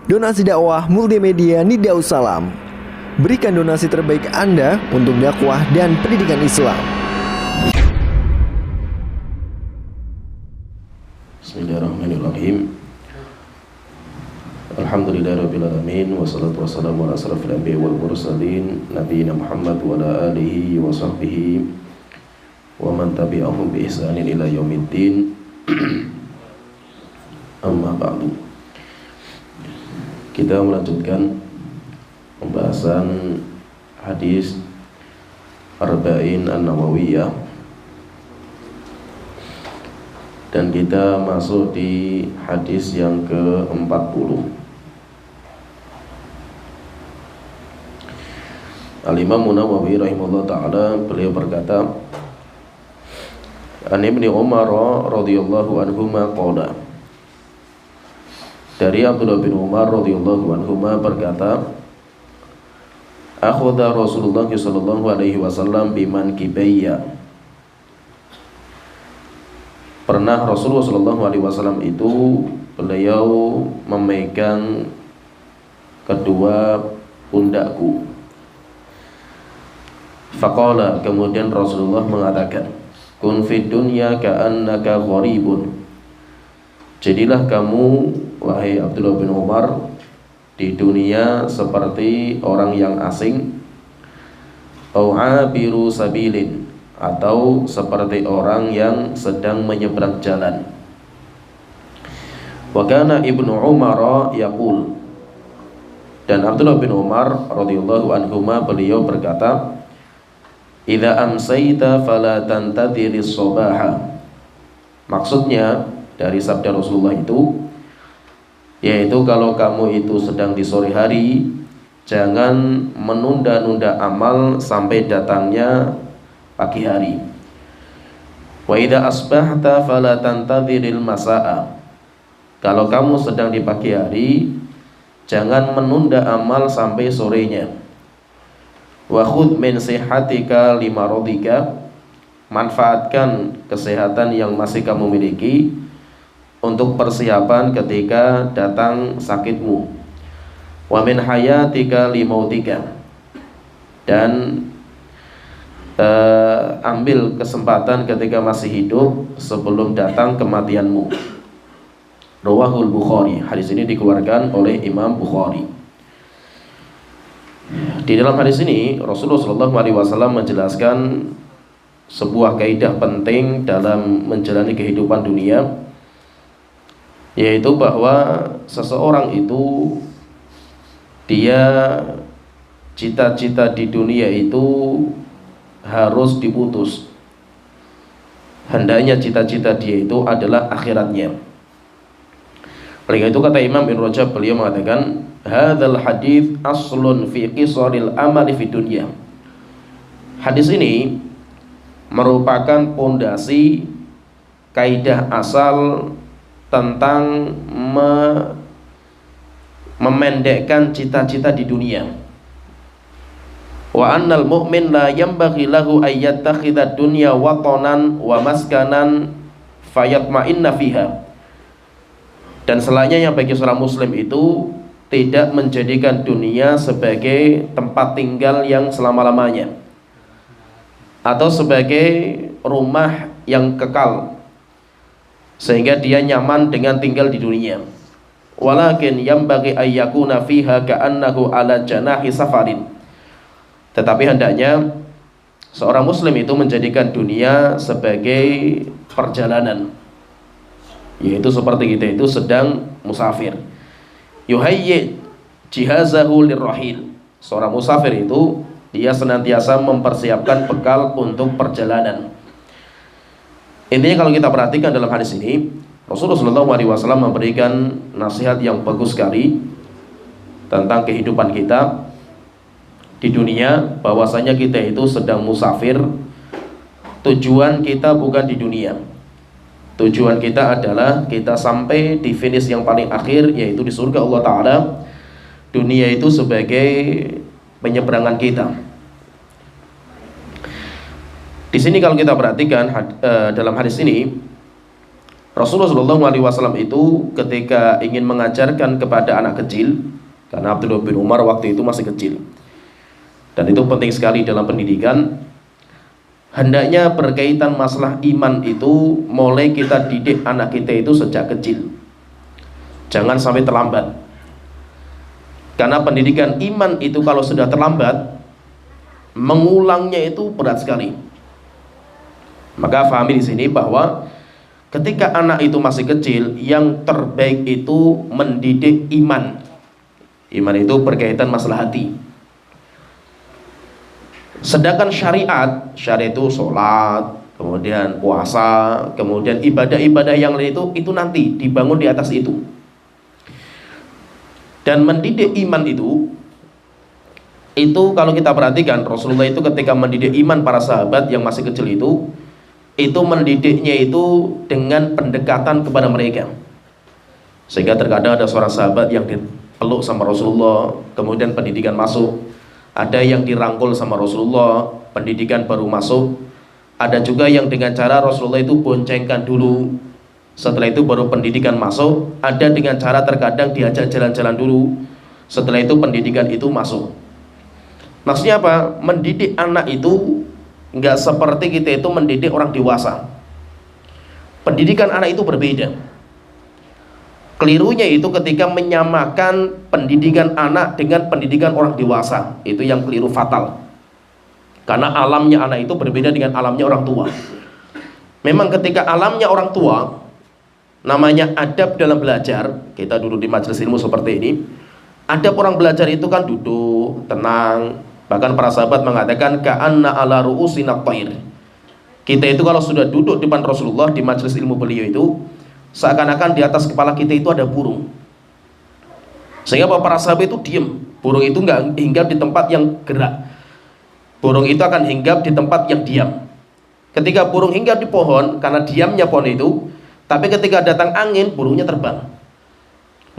Donasi dakwah multimedia Nidaus Salam. Berikan donasi terbaik Anda untuk dakwah dan pendidikan Islam. Bismillahirrahmanirrahim. Alhamdulillahirabbil alamin wassalatu wassalamu ala asrofil anbiya'i wal mursalin nabiyina Muhammad wa ala alihi wa sahbihi wa man tabi'ahum bi ihsanin ila yaumiddin. Amma ba'du. Kita melanjutkan pembahasan hadis Arba'in An-Nawawiyah, dan kita masuk di hadis yang ke-40. Al-Imam Nawawi rahimahullah ta'ala, beliau berkata, An Ibni Umar radhiyallahu anhuma qala, dari Abdullah bin Umar radhiyallahu anhuma berkata, akhadha Rasulullah sallallahu alaihi wasallam biman kibayya. Pernah Rasulullah sallallahu alaihi wasallam itu beliau memegang kedua pundakku. Faqala, kemudian Rasulullah mengatakan, kun fid dunya ka'annaka gharibun. Jadilah kamu, wahai Abdullah bin Umar, di dunia seperti orang yang asing, au abiru sabilin, atau seperti orang yang sedang menyeberang jalan. Wa kana Ibnu Umar yaqul, dan Abdullah bin Umar radhiyallahu anhuma beliau berkata, idza amsayta fala tantadhiris sabaha. Maksudnya dari sabda Rasulullah itu, yaitu kalau kamu itu sedang di sore hari, jangan menunda-nunda amal sampai datangnya pagi hari. Wa idza asbahta fala tantadhiril masaa. Kalau kamu sedang di pagi hari, jangan menunda amal sampai sorenya. Wa khudh min sihhatika limaradika. Manfaatkan kesehatan yang masih kamu miliki untuk persiapan ketika datang sakitmu. Wa min hayatika limautika. Dan ambil kesempatan ketika masih hidup sebelum datang kematianmu. Rawahul Bukhari. Hadis ini dikeluarkan oleh Imam Bukhari. Di dalam hadis ini Rasulullah SAW menjelaskan sebuah kaidah penting dalam menjalani kehidupan dunia, yaitu bahwa seseorang itu dia cita-cita di dunia itu harus diputus. Hendaknya cita-cita dia itu adalah akhiratnya. Oleh itu kata Imam Ibnu Rajab, beliau mengatakan, hadzal hadits aslun fi qisaril amali fi dunya. Hadis ini merupakan pondasi kaidah asal tentang memendekkan cita-cita di dunia. Wa annal mu'min la yanbaghi lahu ay yattakhidha dunya watanan wa maskanan fayatma'inna fiha. Dan selayaknya bagi seorang muslim itu tidak menjadikan dunia sebagai tempat tinggal yang selama-lamanya, atau sebagai rumah yang kekal sehingga dia nyaman dengan tinggal di dunia. Walakin yambaghi ayyakuna fiha ka'annahu ala janahi safarin. Tetapi hendaknya seorang muslim itu menjadikan dunia sebagai perjalanan, yaitu seperti kita itu sedang musafir. Yuhayyi jihazahu lirrahil. Seorang musafir itu dia senantiasa mempersiapkan bekal untuk perjalanan. Intinya kalau kita perhatikan dalam hadis ini, Rasulullah SAW memberikan nasihat yang bagus sekali tentang kehidupan kita di dunia, bahwasanya kita itu sedang musafir. Tujuan kita bukan di dunia. Tujuan kita adalah kita sampai di finish yang paling akhir, yaitu di surga Allah Ta'ala. Dunia itu sebagai penyeberangan kita. Di sini kalau kita perhatikan dalam hadis ini, Rasulullah SAW itu ketika ingin mengajarkan kepada anak kecil, karena Abdullah bin Umar waktu itu masih kecil, dan itu penting sekali dalam pendidikan, hendaknya berkaitan masalah iman itu mulai kita didik anak kita itu sejak kecil, jangan sampai terlambat. Karena pendidikan iman itu kalau sudah terlambat, mengulangnya itu berat sekali. Maka fahami di sini bahwa ketika anak itu masih kecil, yang terbaik itu mendidik iman. Iman itu berkaitan masalah hati. Sedangkan syariat itu sholat, kemudian puasa, kemudian ibadah-ibadah yang lain itu nanti dibangun di atas itu. Dan mendidik iman itu kalau kita perhatikan, Rasulullah itu ketika mendidik iman para sahabat yang masih kecil itu mendidiknya itu dengan pendekatan kepada mereka. Sehingga terkadang ada seorang sahabat yang dipeluk sama Rasulullah, kemudian pendidikan masuk. Ada yang dirangkul sama Rasulullah, pendidikan baru masuk. Ada juga yang dengan cara Rasulullah itu boncengkan dulu, setelah itu baru pendidikan masuk. Ada dengan cara terkadang diajak jalan-jalan dulu, setelah itu pendidikan itu masuk. Maksudnya apa? Mendidik anak itu nggak seperti kita itu mendidik orang dewasa. Pendidikan anak itu berbeda. Kelirunya itu ketika menyamakan pendidikan anak dengan pendidikan orang dewasa. Itu yang keliru fatal. Karena alamnya anak itu berbeda dengan alamnya orang tua. Memang ketika alamnya orang tua, namanya adab dalam belajar. Kita duduk di majelis ilmu seperti ini, adab orang belajar itu kan duduk tenang. Bahkan para sahabat mengatakan ka'anna ala ru'usina thair. Kita itu kalau sudah duduk depan Rasulullah di majelis ilmu beliau itu, seakan-akan di atas kepala kita itu ada burung. Sehingga para sahabat itu diam. Burung itu nggak hinggap di tempat yang gerak. Burung itu akan hinggap di tempat yang diam. Ketika burung hinggap di pohon, karena diamnya pohon itu, tapi ketika datang angin, burungnya terbang.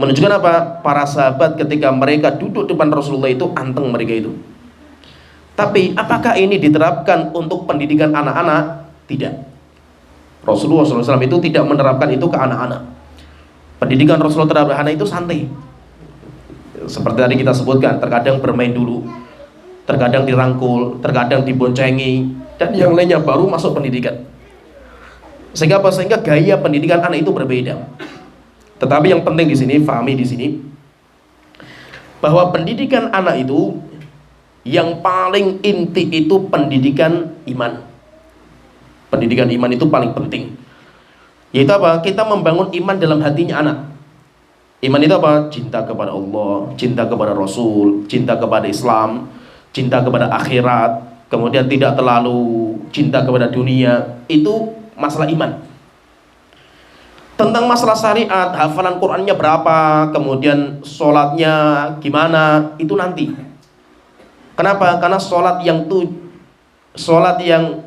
Menunjukkan apa? Para sahabat ketika mereka duduk depan Rasulullah itu anteng mereka itu. Tapi apakah ini diterapkan untuk pendidikan anak-anak? Tidak. Rasulullah SAW itu tidak menerapkan itu ke anak-anak. Pendidikan Rasulullah terhadap anak itu santai. Seperti tadi kita sebutkan, terkadang bermain dulu, terkadang dirangkul, terkadang diboncengi, dan yang lainnya baru masuk pendidikan. Sehingga apa? Sehingga gaya pendidikan anak itu berbeda. Tetapi yang penting di sini, fahami di sini, bahwa pendidikan anak itu yang paling inti itu pendidikan iman. Pendidikan iman itu paling penting. Yaitu apa? Kita membangun iman dalam hatinya anak. Iman itu apa? Cinta kepada Allah, cinta kepada Rasul, cinta kepada Islam, cinta kepada akhirat, kemudian tidak terlalu cinta kepada dunia. Itu masalah iman. Tentang masalah syariat, hafalan Qur'annya berapa, kemudian sholatnya gimana, itu nanti. Kenapa? Karena sholat yang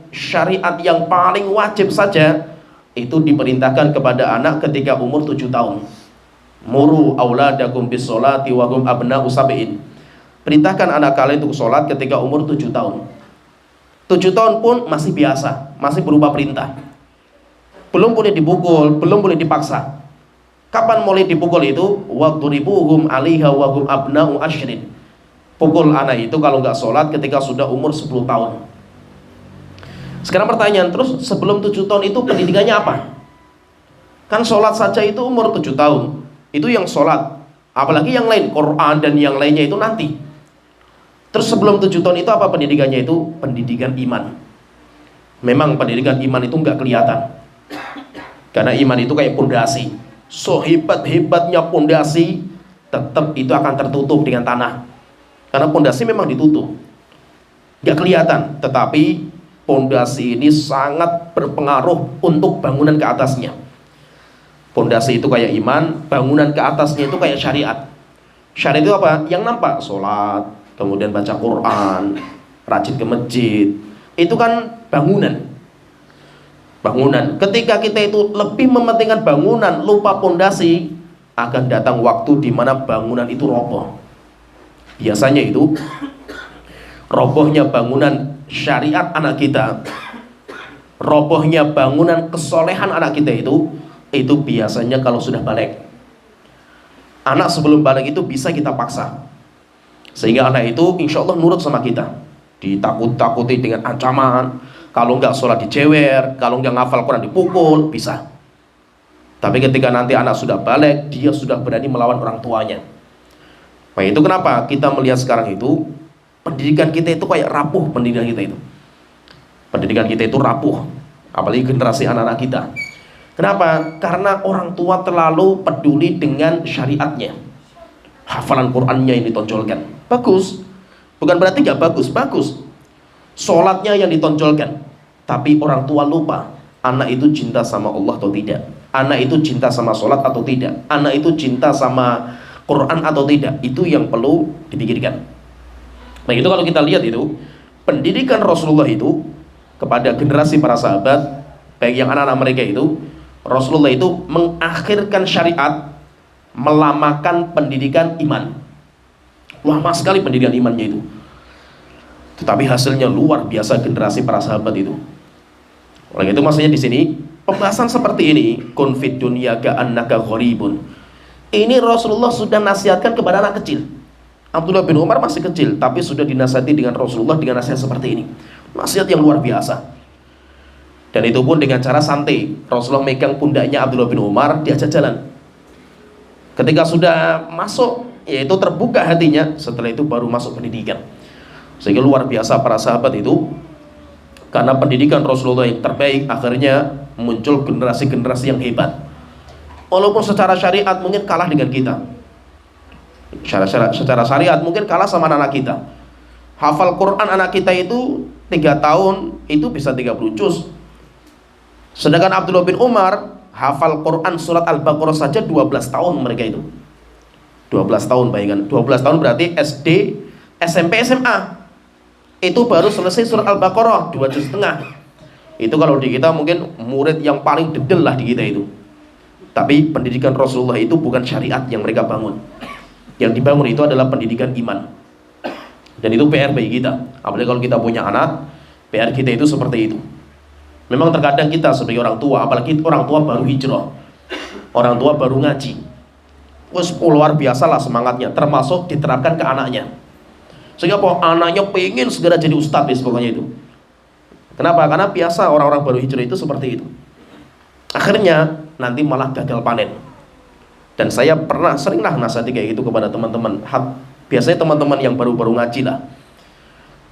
syariat yang paling wajib saja itu diperintahkan kepada anak ketika umur 7 tahun. Muru auladakum bis sholati wa hum abna'u sab'in. Perintahkan anak kalian untuk sholat ketika umur 7 tahun. 7 tahun pun masih biasa, masih berupa perintah. Belum boleh dipukul, belum boleh dipaksa. Kapan mulai dipukul itu? Wadribuhum 'alaiha wa hum abna'u asyrin. Pukul anak itu kalau nggak sholat ketika sudah umur 10 tahun. Sekarang pertanyaan, terus sebelum 7 tahun itu pendidikannya apa? Kan sholat saja itu umur 7 tahun. Itu yang sholat. Apalagi yang lain, Quran dan yang lainnya itu nanti. Terus sebelum 7 tahun itu apa pendidikannya itu? Pendidikan iman. Memang pendidikan iman itu nggak kelihatan. Karena iman itu kayak pondasi. So hebat-hebatnya pondasi, tetap itu akan tertutup dengan tanah. Karena pondasi memang ditutup, nggak kelihatan, tetapi pondasi ini sangat berpengaruh untuk bangunan ke atasnya. Pondasi itu kayak iman, bangunan ke atasnya itu kayak syariat. Syariat itu apa? Yang nampak, sholat, kemudian baca Quran, rajin ke masjid, itu kan bangunan. Ketika kita itu lebih mementingkan bangunan, lupa pondasi, akan datang waktu di mana bangunan itu roboh. Biasanya itu robohnya bangunan syariat anak kita, robohnya bangunan kesolehan anak kita itu biasanya kalau sudah balik. Anak sebelum balik itu bisa kita paksa, sehingga anak itu insya Allah nurut sama kita. Ditakut-takuti dengan ancaman, kalau nggak sholat dijewer, kalau nggak ngafal Quran dipukul, bisa. Tapi ketika nanti anak sudah balik, dia sudah berani melawan orang tuanya. Nah itu kenapa kita melihat sekarang itu pendidikan kita itu kayak rapuh. Pendidikan kita itu rapuh, apalagi generasi anak-anak kita. Kenapa? Karena orang tua terlalu peduli dengan syariatnya. Hafalan Qurannya yang ditonjolkan, bagus. Bukan berarti gak bagus, bagus. Sholatnya yang ditonjolkan, tapi orang tua lupa anak itu cinta sama Allah atau tidak, anak itu cinta sama sholat atau tidak, anak itu cinta sama Quran atau tidak. Itu yang perlu dipikirkan. Nah itu kalau kita lihat itu pendidikan Rasulullah itu kepada generasi para sahabat, baik yang anak-anak mereka itu, Rasulullah itu mengakhirkan syariat, melamakan pendidikan iman. Lama sekali pendidikan imannya itu. Tetapi hasilnya luar biasa generasi para sahabat itu. Oleh itu maksudnya di sini pembahasan seperti ini, kun fid dunya ka'annaka gharibun. Ini Rasulullah sudah nasihatkan kepada anak kecil. Abdullah bin Umar masih kecil, tapi sudah dinasihati dengan Rasulullah dengan nasihat seperti ini. Nasihat yang luar biasa. Dan itu pun dengan cara santai. Rasulullah megang pundaknya Abdullah bin Umar, diajak jalan. Ketika sudah masuk, yaitu terbuka hatinya, setelah itu baru masuk pendidikan. Sehingga luar biasa para sahabat itu, karena pendidikan Rasulullah yang terbaik, akhirnya muncul generasi-generasi yang hebat. Walaupun secara syariat mungkin kalah dengan kita, secara syariat mungkin kalah sama anak kita. Hafal Quran anak kita itu 3 tahun itu bisa 30 juz. Sedangkan Abdullah bin Umar hafal Quran surat Al-Baqarah saja 12 tahun mereka itu. 12 tahun, bayangkan. 12 tahun berarti SD, SMP, SMA. Itu baru selesai surat Al-Baqarah 2 juz setengah. Itu kalau di kita mungkin murid yang paling dedel lah di kita itu. Tapi pendidikan Rasulullah itu bukan syariat yang mereka bangun. Yang dibangun itu adalah pendidikan iman. Dan itu PR bagi kita. Apalagi kalau kita punya anak, PR kita itu seperti itu. Memang terkadang kita sebagai orang tua, apalagi orang tua baru hijrah, orang tua baru ngaji, wes luar biasa lah semangatnya, termasuk diterapkan ke anaknya. Sehingga anaknya pengen segera jadi ustadz, pokoknya itu. Kenapa? Karena biasa orang-orang baru hijrah itu seperti itu. Akhirnya nanti malah gagal panen. Dan saya seringlah nasihati kayak gitu kepada teman-teman. Biasanya teman-teman yang baru-baru ngaji lah.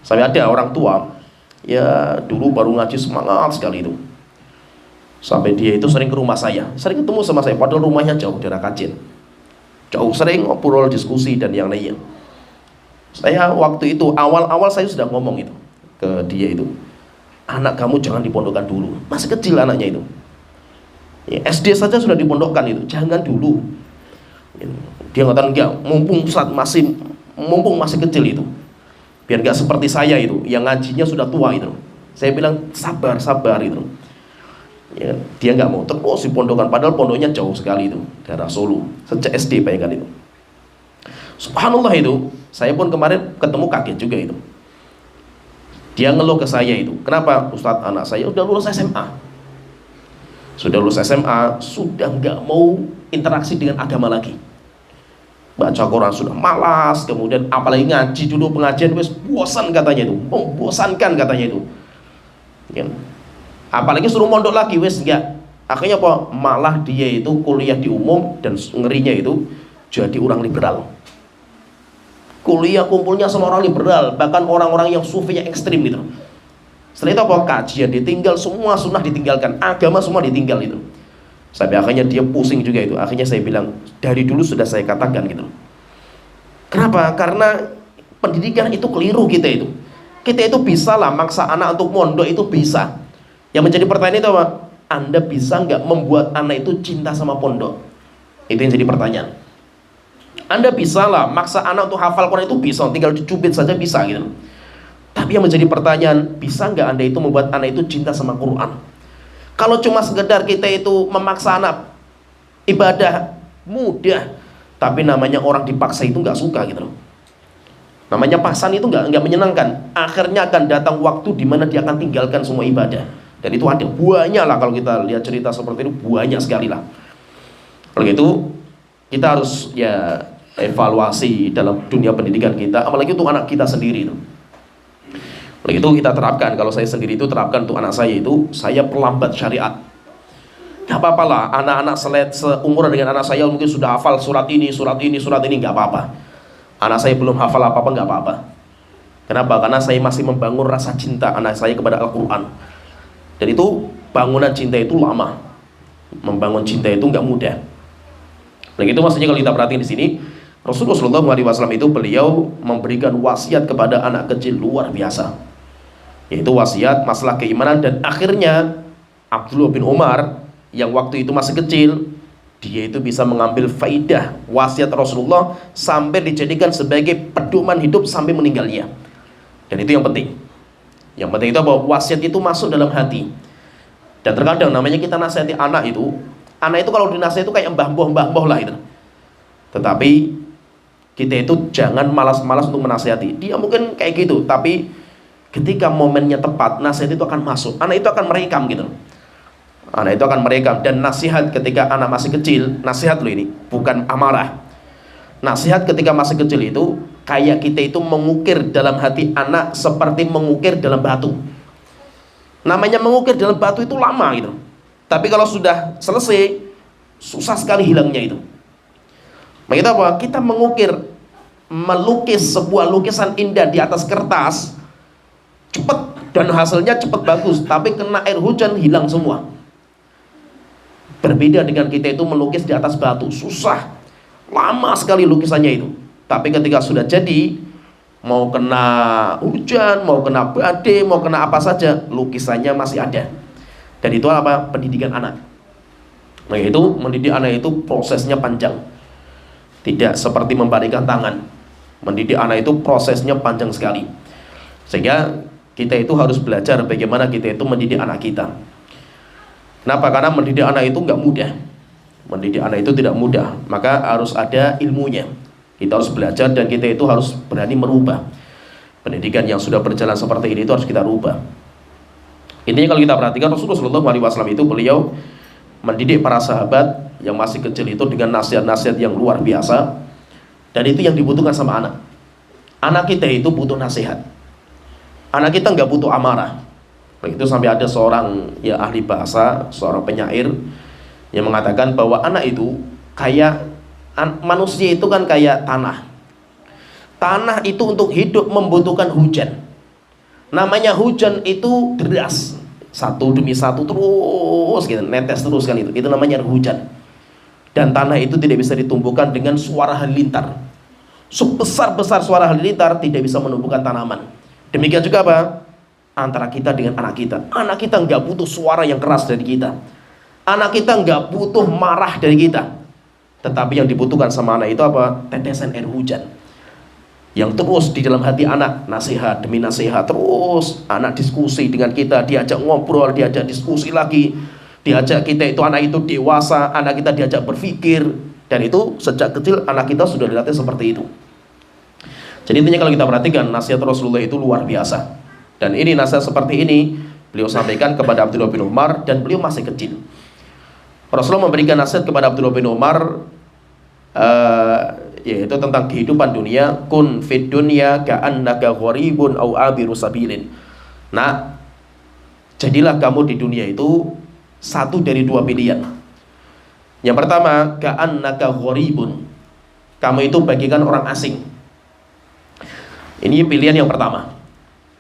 Saya ada orang tua, ya dulu baru ngaji semangat sekali itu. Sampai dia itu sering ke rumah saya, sering ketemu sama saya, padahal rumahnya jauh dari Kajen. Jauh, sering ngobrol, diskusi dan yang lainnya. Saya waktu itu awal-awal saya sudah ngomong itu ke dia itu, anak kamu jangan dipondokkan dulu, masih kecil anaknya itu. Ya, SD saja sudah dipondokkan itu, jangan dulu. Dia ngatakan enggak, mumpung masih kecil itu, biar nggak seperti saya itu yang ngajinya sudah tua itu. Saya bilang sabar itu. Ya, dia nggak mau terus dipondokkan, padahal pondoknya jauh sekali itu, daerah Solo, sejak SD bayangkan itu. Subhanallah itu, saya pun kemarin ketemu kaget juga itu. Dia ngeluh ke saya itu, kenapa Ustadz, anak saya udah lulus SMA, sudah nggak mau interaksi dengan agama lagi. Baca Quran sudah malas, kemudian apalagi ngaji dulu pengajian wes bosan katanya itu, membosankan katanya itu. Ya. Apalagi suruh mondok lagi wes enggak. Akhirnya apa? Malah dia itu kuliah di umum dan ngerinya itu jadi orang liberal. Kuliah kumpulnya sama orang liberal, bahkan orang-orang yang sufi yang ekstrim gitu. Setelah itu apa? Kajian ditinggal, semua sunnah ditinggalkan, agama semua ditinggal itu. Sampai akhirnya dia pusing juga itu. Akhirnya saya bilang, dari dulu sudah saya katakan gitu. Kenapa? Karena pendidikan itu keliru kita itu. Kita itu bisa lah maksa anak untuk mondok, itu bisa. Yang menjadi pertanyaan itu apa? Anda bisa nggak membuat anak itu cinta sama pondok? Itu yang jadi pertanyaan. Anda bisa lah maksa anak untuk hafal Quran, itu bisa, tinggal dicubit saja bisa gitu. Tapi yang menjadi pertanyaan, bisa nggak Anda itu membuat anak itu cinta sama Quran? Kalau cuma sekedar kita itu memaksa anak ibadah mudah, tapi namanya orang dipaksa itu nggak suka gitu loh. Namanya paksaan itu nggak menyenangkan. Akhirnya akan datang waktu di mana dia akan tinggalkan semua ibadah. Dan itu ada banyak lah, kalau kita lihat cerita seperti itu banyak sekali lah. Kalau gitu kita harus ya evaluasi dalam dunia pendidikan kita, apalagi untuk anak kita sendiri itu. Oleh itu kita terapkan, kalau saya sendiri itu terapkan untuk anak saya itu, saya perlambat syariat. Gak apa-apa lah, anak-anak seumuran dengan anak saya mungkin sudah hafal surat ini, gak apa-apa. Anak saya belum hafal apa-apa, gak apa-apa. Kenapa? Karena saya masih membangun rasa cinta anak saya kepada Al-Quran. Dan itu bangunan cinta itu lama. Membangun cinta itu gak mudah. Nah itu maksudnya kalau kita perhatiin di sini, Rasulullah SAW itu beliau memberikan wasiat kepada anak kecil luar biasa, yaitu wasiat masalah keimanan. Dan akhirnya Abdullah bin Umar yang waktu itu masih kecil, dia itu bisa mengambil faidah wasiat Rasulullah sampai dijadikan sebagai pedoman hidup sampai meninggalnya. Dan itu yang penting. Yang penting itu bahwa wasiat itu masuk dalam hati. Dan terkadang namanya kita nasihati anak itu kalau dinasihati itu kayak mbah-mbah lah itu. Tetapi kita itu jangan malas-malas untuk menasihati. Dia mungkin kayak gitu, tapi ketika momennya tepat, nasihat itu akan masuk. Anak itu akan merekam gitu. Anak itu akan merekam. Dan nasihat ketika anak masih kecil, nasihat loh ini, bukan amarah. Nasihat ketika masih kecil itu kayak kita itu mengukir dalam hati anak seperti mengukir dalam batu. Namanya mengukir dalam batu itu lama gitu. Tapi kalau sudah selesai, susah sekali hilangnya itu. Maka apa? Kita mengukir, melukis sebuah lukisan indah di atas kertas, cepat dan hasilnya cepat bagus. Tapi kena air hujan hilang semua. Berbeda dengan kita itu melukis di atas batu, susah, lama sekali lukisannya itu. Tapi ketika sudah jadi, mau kena hujan, mau kena badai, mau kena apa saja, lukisannya masih ada. Dan itu apa? Pendidikan anak. Nah itu mendidik anak itu prosesnya panjang. Tidak seperti membalikan tangan. Mendidik anak itu prosesnya panjang sekali. Sehingga kita itu harus belajar bagaimana kita itu mendidik anak kita. Kenapa? Karena mendidik anak itu nggak mudah. Mendidik anak itu tidak mudah. Maka harus ada ilmunya. Kita harus belajar dan kita itu harus berani merubah. Pendidikan yang sudah berjalan seperti ini itu harus kita rubah. Intinya kalau kita perhatikan, Rasulullah SAW itu beliau mendidik para sahabat yang masih kecil itu dengan nasihat-nasihat yang luar biasa. Dan itu yang dibutuhkan sama anak. Anak kita itu butuh nasihat. Anak kita nggak butuh amarah. Itu sampai ada seorang ya ahli bahasa, seorang penyair yang mengatakan bahwa anak itu kayak manusia itu kan kayak tanah. Tanah itu untuk hidup membutuhkan hujan. Namanya hujan itu deras, satu demi satu terus gitu, netes terus kan itu namanya hujan. Dan tanah itu tidak bisa ditumbuhkan dengan suara halilintar. Sebesar-besar suara halilintar tidak bisa menumbuhkan tanaman. Demikian juga apa? Antara kita dengan anak kita. Anak kita nggak butuh suara yang keras dari kita. Anak kita nggak butuh marah dari kita. Tetapi yang dibutuhkan sama anak itu apa? Tetesan air hujan yang terus di dalam hati anak, nasihat demi nasihat terus. Anak diskusi dengan kita, diajak ngobrol, diajak diskusi lagi, diajak kita itu, anak itu dewasa, anak kita diajak berpikir. Dan itu sejak kecil anak kita sudah dilatih seperti itu. Jadi intinya kalau kita perhatikan, nasihat Rasulullah itu luar biasa. Dan ini nasihat seperti ini beliau sampaikan kepada Abdullah bin Umar, dan beliau masih kecil. Rasulullah memberikan nasihat kepada Abdullah bin Umar, yaitu tentang kehidupan dunia. Kun fid dunya ka'annaka gharibun au abiru sabilin. Nah, jadilah kamu di dunia itu satu dari dua pilihan. Yang pertama, ka'annaka gharibun, kamu itu bagikan orang asing. Ini pilihan yang pertama.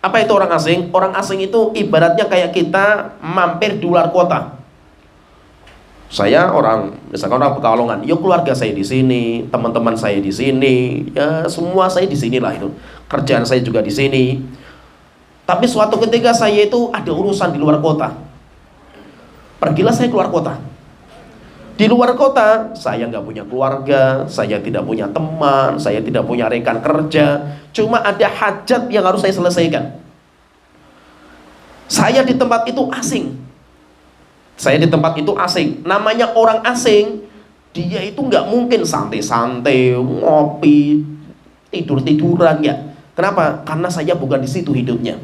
Apa itu orang asing? Orang asing itu ibaratnya kayak kita mampir di luar kota. Saya misalkan orang Pekalongan, ya keluarga saya di sini, teman-teman saya di sini, ya semua saya di sinilah itu. Kerjaan saya juga di sini. Tapi suatu ketika saya itu ada urusan di luar kota. Pergilah saya keluar kota. Di luar kota, saya nggak punya keluarga, saya tidak punya teman, saya tidak punya rekan kerja. Cuma ada hajat yang harus saya selesaikan. Saya di tempat itu asing. Namanya orang asing, dia itu nggak mungkin santai-santai, ngopi, tidur-tiduran ya. Kenapa? Karena saya bukan di situ hidupnya.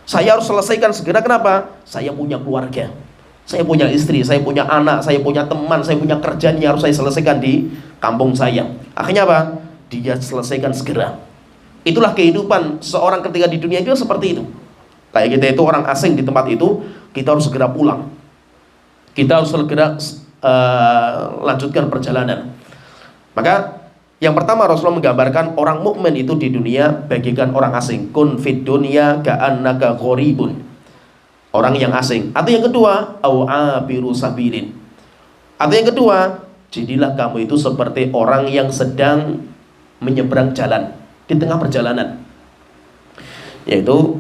Saya harus selesaikan segera. Kenapa? Saya punya keluarga, saya punya istri, saya punya anak, saya punya teman, saya punya kerjaan yang harus saya selesaikan di kampung saya. Akhirnya apa? Dia selesaikan segera. Itulah kehidupan seorang ketika di dunia itu seperti itu. Kayak kita itu orang asing di tempat itu, kita harus segera pulang. Kita harus segera lanjutkan perjalanan. Maka yang pertama Rasulullah menggambarkan orang mukmin itu di dunia bagaikan orang asing. Kun fid dunya ka'annaka gharibun. Orang yang asing. Atau yang kedua, au abiru sabilin. Atau yang kedua, jadilah kamu itu seperti orang yang sedang menyeberang jalan di tengah perjalanan. Yaitu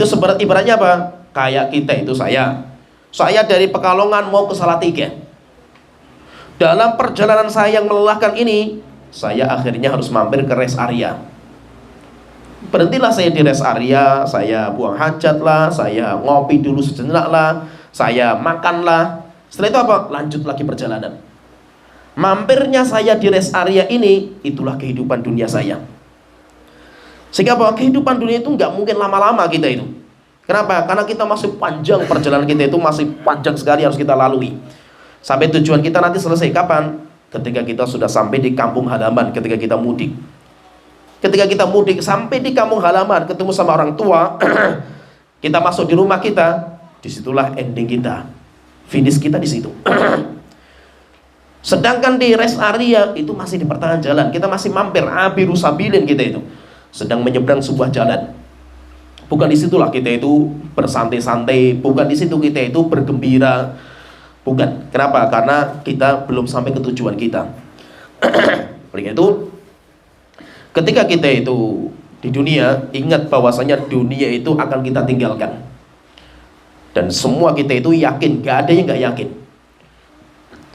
seperti ibaratnya apa? Kayak kita itu saya dari Pekalongan mau ke Salatiga. Dalam perjalanan saya yang melelahkan ini, saya akhirnya harus mampir ke rest area. Berhentilah saya di rest area, saya buang hajat lah, saya ngopi dulu sejenak lah, saya makan lah. Setelah itu apa? Lanjut lagi perjalanan. Mampirnya saya di rest area ini, itulah kehidupan dunia saya. Sehingga bahwa kehidupan dunia itu nggak mungkin lama-lama kita itu. Kenapa? Karena kita masih panjang, perjalanan kita itu masih panjang sekali harus kita lalui. Sampai tujuan kita nanti selesai kapan? Ketika kita sudah sampai di kampung halaman, ketika kita mudik. Ketika kita mudik sampai di kampung halaman, ketemu sama orang tua, kita masuk di rumah kita, disitulah ending kita, finish kita di situ. Sedangkan di rest area itu masih di pertengahan jalan, kita masih mampir, abiru sabilin kita itu, sedang menyeberang sebuah jalan. Bukan disitulah kita itu bersantai-santai, bukan di situ kita itu bergembira, bukan. Kenapa? Karena kita belum sampai ke tujuan kita. Oleh itu, ketika kita itu di dunia, ingat bahwasanya dunia itu akan kita tinggalkan. Dan semua kita itu yakin, gak ada yang gak yakin.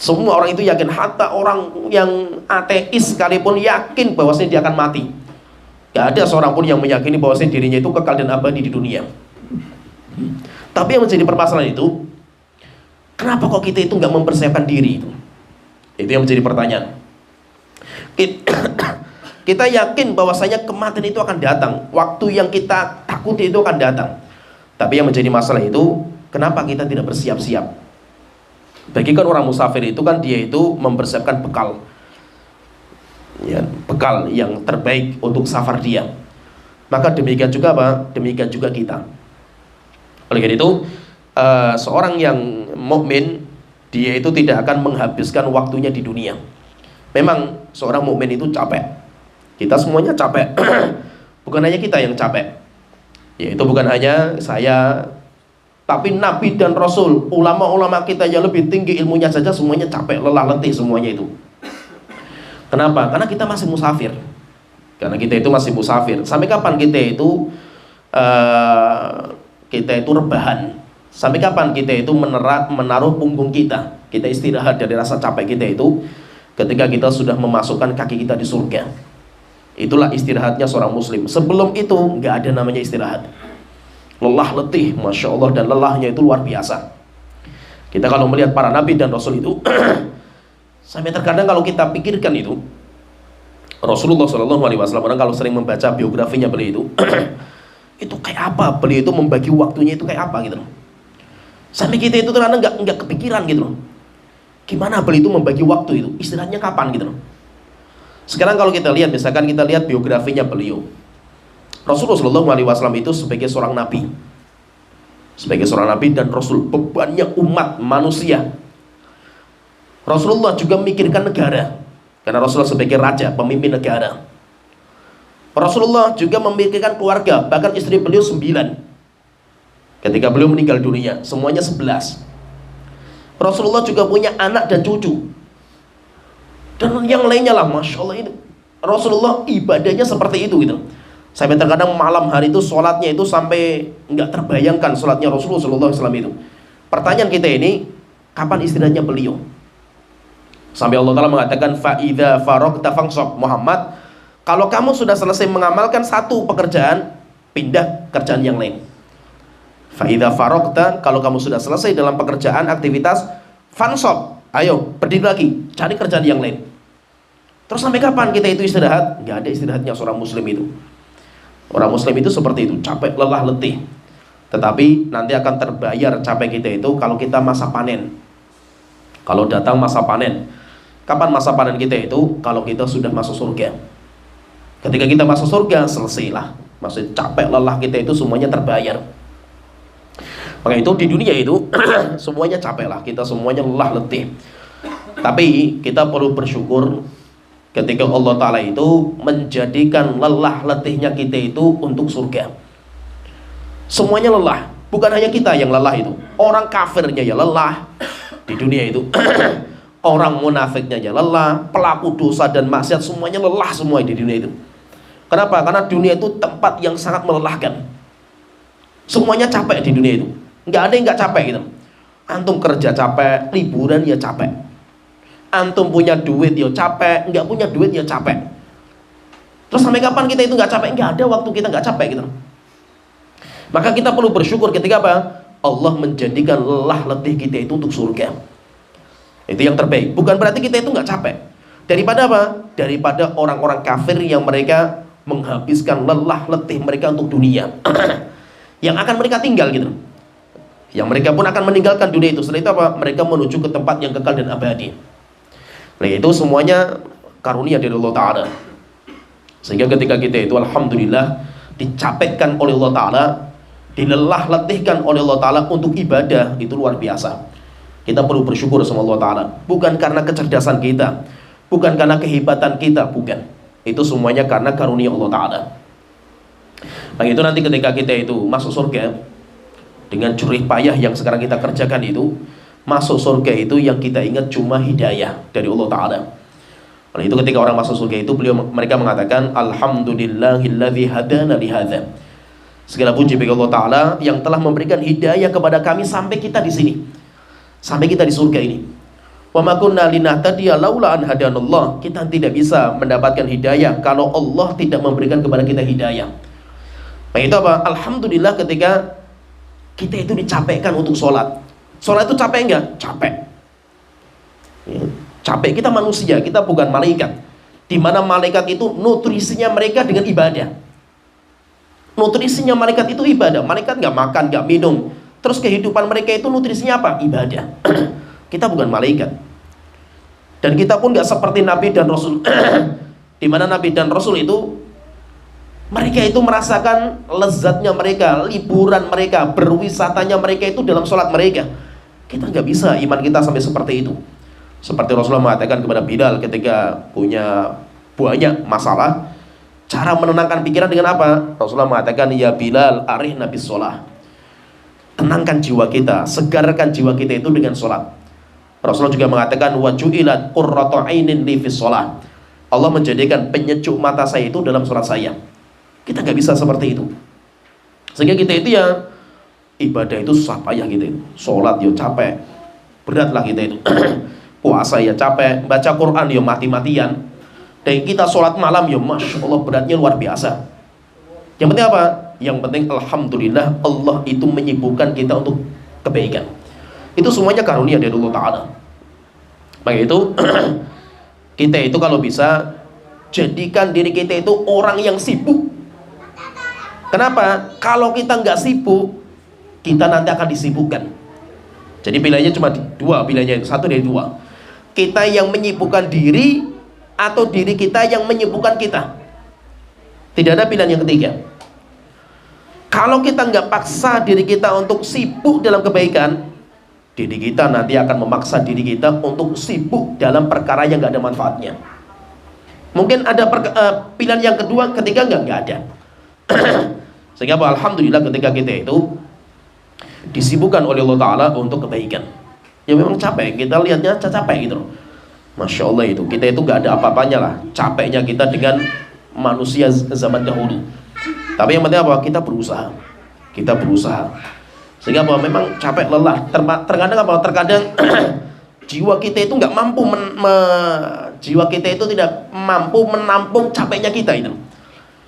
Semua orang itu yakin, hatta orang yang ateis sekalipun yakin bahwasanya dia akan mati. Gak ada seorang pun yang meyakini bahwasanya dirinya itu kekal dan abadi di dunia. Tapi yang menjadi permasalahan itu, kenapa kok kita itu gak mempersiapkan diri itu? Itu yang menjadi pertanyaan. Kita yakin bahwasanya kematian itu akan datang, waktu yang kita takuti itu akan datang. Tapi yang menjadi masalah itu, kenapa kita tidak bersiap-siap? Bagikan orang musafir itu kan dia itu mempersiapkan bekal, ya, bekal yang terbaik untuk safar dia. Maka demikian juga apa? Demikian juga kita. Oleh karena itu, seorang yang mukmin dia itu tidak akan menghabiskan waktunya di dunia. Memang seorang mukmin itu capek. Kita semuanya capek. Bukan hanya kita yang capek. Yaitu bukan hanya saya, tapi Nabi dan Rasul, ulama-ulama kita yang lebih tinggi ilmunya saja semuanya capek, lelah, letih semuanya itu. Kenapa? Karena kita masih musafir. Karena kita itu masih musafir. Sampai kapan kita itu rebahan? Sampai kapan kita itu menaruh punggung kita? Kita istirahat dari rasa capek kita itu ketika kita sudah memasukkan kaki kita di surga. Itulah istirahatnya seorang muslim. Sebelum itu nggak ada namanya istirahat. Lelah, letih, Masya Allah, dan lelahnya itu luar biasa. Kita kalau melihat para nabi dan rasul itu sampai terkadang kalau kita pikirkan itu, Rasulullah SAW, orang kalau sering membaca biografinya beliau itu kayak apa? Beliau itu membagi waktunya itu kayak apa gitu loh. Sampai kita itu terkadang nggak kepikiran gitu loh. Gimana beliau itu membagi waktu itu? Istirahatnya kapan gitu loh. Sekarang kalau kita lihat, misalkan kita lihat biografinya beliau, Rasulullah SAW itu sebagai seorang nabi, dan rasul, bebannya umat manusia. Rasulullah juga memikirkan negara, karena Rasulullah sebagai raja, pemimpin negara. Rasulullah juga memikirkan keluarga, bahkan istri beliau 9. Ketika beliau meninggal dunia, semuanya 11. Rasulullah juga punya anak dan cucu, dan yang lainnya lah, Masya Allah itu. Rasulullah ibadahnya seperti itu gitu. Sampai terkadang malam hari itu sholatnya itu sampai nggak terbayangkan sholatnya Rasulullah SAW itu. Pertanyaan kita ini, kapan istirahatnya beliau? Sampai Allah Ta'ala mengatakan, fa'idha faraqta fansab, Muhammad, kalau kamu sudah selesai mengamalkan satu pekerjaan, pindah kerjaan yang lain. Fa'idha faraqta, kalau kamu sudah selesai dalam pekerjaan, aktivitas, fansab, ayo berdiri lagi, cari kerjaan yang lain. Terus sampai kapan kita itu istirahat? Nggak ada istirahatnya seorang muslim itu. Orang muslim itu seperti itu, capek, lelah, letih. Tetapi nanti akan terbayar capek kita itu kalau kita masa panen. Kalau datang masa panen. Kapan masa panen kita itu? Kalau kita sudah masuk surga. Ketika kita masuk surga, selesailah. Maksudnya capek, lelah kita itu semuanya terbayar. Maka itu di dunia itu semuanya capek lah, kita semuanya lelah, letih. Tapi kita perlu bersyukur ketika Allah Ta'ala itu menjadikan lelah letihnya kita itu untuk surga. Semuanya lelah, bukan hanya kita yang lelah itu. Orang kafirnya ya lelah di dunia itu. Orang munafiknya ya lelah, pelaku dosa dan maksiat semuanya lelah semua di dunia itu. Kenapa? Karena dunia itu tempat yang sangat melelahkan. Semuanya capek di dunia itu. Nggak ada yang nggak capek gitu. Antum kerja capek, liburan ya capek. Antum punya duit ya capek, nggak punya duit ya capek. Terus sampai kapan kita itu nggak capek? Nggak ada waktu kita nggak capek gitu. Maka kita perlu bersyukur ketika apa? Allah menjadikan lelah letih kita itu untuk surga. Itu yang terbaik. Bukan berarti kita itu nggak capek. Daripada apa? Daripada orang-orang kafir yang mereka menghabiskan lelah letih mereka untuk dunia. Yang akan mereka tinggal gitu. Yang mereka pun akan meninggalkan dunia itu. Setelah itu apa? Mereka menuju ke tempat yang kekal dan abadi. Nah, itu semuanya karunia dari Allah Ta'ala. Sehingga ketika kita itu alhamdulillah dicapekkan oleh Allah Ta'ala, dilelah letihkan oleh Allah Ta'ala untuk ibadah, itu luar biasa. Kita perlu bersyukur sama Allah Ta'ala. Bukan karena kecerdasan kita, bukan karena kehebatan kita, bukan. Itu semuanya karena karunia Allah Ta'ala. Nah, itu nanti ketika kita itu masuk surga dengan jerih payah yang sekarang kita kerjakan itu, masuk surga itu yang kita ingat cuma hidayah dari Allah Ta'ala. Nah, itu ketika orang masuk surga itu mereka mengatakan alhamdulillahilladzi hadana lihadza. Segala puji bagi Allah Ta'ala yang telah memberikan hidayah kepada kami sampai kita di sini, sampai kita di surga ini. Wa ma kunna linahtadiya laula an hadanallah. Kita tidak bisa mendapatkan hidayah kalau Allah tidak memberikan kepada kita hidayah. Nah, itu apa? Alhamdulillah ketika kita itu dicapekkan untuk sholat. Sholat itu capek enggak? Capek. Ya, capek. Kita manusia, kita bukan malaikat. Di mana malaikat itu nutrisinya mereka dengan ibadah. Nutrisinya malaikat itu ibadah. Malaikat nggak makan, nggak minum. Terus kehidupan mereka itu nutrisinya apa? Ibadah. Kita bukan malaikat. Dan kita pun nggak seperti Nabi dan Rasul. Di mana Nabi dan Rasul itu mereka itu merasakan lezatnya mereka, liburan mereka, berwisatanya mereka itu dalam sholat mereka. Kita nggak bisa iman kita sampai seperti itu. Seperti Rasulullah mengatakan kepada Bilal ketika punya banyak masalah, cara menenangkan pikiran dengan apa? Rasulullah mengatakan, ya Bilal, arihna bis sholah. Tenangkan jiwa kita, segarkan jiwa kita itu dengan sholat. Rasulullah juga mengatakan, wa ju'ilat qurratu ainin li fis sholah. Allah menjadikan penyejuk mata saya itu dalam sholat saya. Kita nggak bisa seperti itu. Sehingga kita itu ya ibadah itu susah payah gitu itu. Sholat ya capek, berat lah kita itu. Puasa ya capek, baca Quran ya mati-matian. Dan kita sholat malam ya masya Allah beratnya luar biasa. Yang penting apa? Yang penting alhamdulillah Allah itu menyibukkan kita untuk kebaikan. Itu semuanya karunia dari Allah Ta'ala. Maka itu kita itu kalau bisa jadikan diri kita itu orang yang sibuk. Kenapa? Kalau kita nggak sibuk, kita nanti akan disibukkan. Jadi pilihannya cuma dua, pilihannya satu dari dua. Kita yang menyibukkan diri atau diri kita yang menyibukkan kita. Tidak ada pilihan yang ketiga. Kalau kita nggak paksa diri kita untuk sibuk dalam kebaikan, diri kita nanti akan memaksa diri kita untuk sibuk dalam perkara yang nggak ada manfaatnya. Mungkin ada pilihan yang kedua, ketiga nggak ada. Sehingga alhamdulillah ketika kita itu disibukkan oleh Allah Ta'ala untuk kebaikan. Ya memang capek, kita lihatnya capek gitu loh. Masya Allah itu, kita itu gak ada apa-apanya lah capeknya kita dengan manusia zaman dahulu. Tapi yang penting apa? Kita berusaha. Kita berusaha. Sehingga apa? Memang capek, lelah. Terkadang apa? Terkadang jiwa kita itu gak mampu jiwa kita itu tidak mampu menampung capeknya kita itu.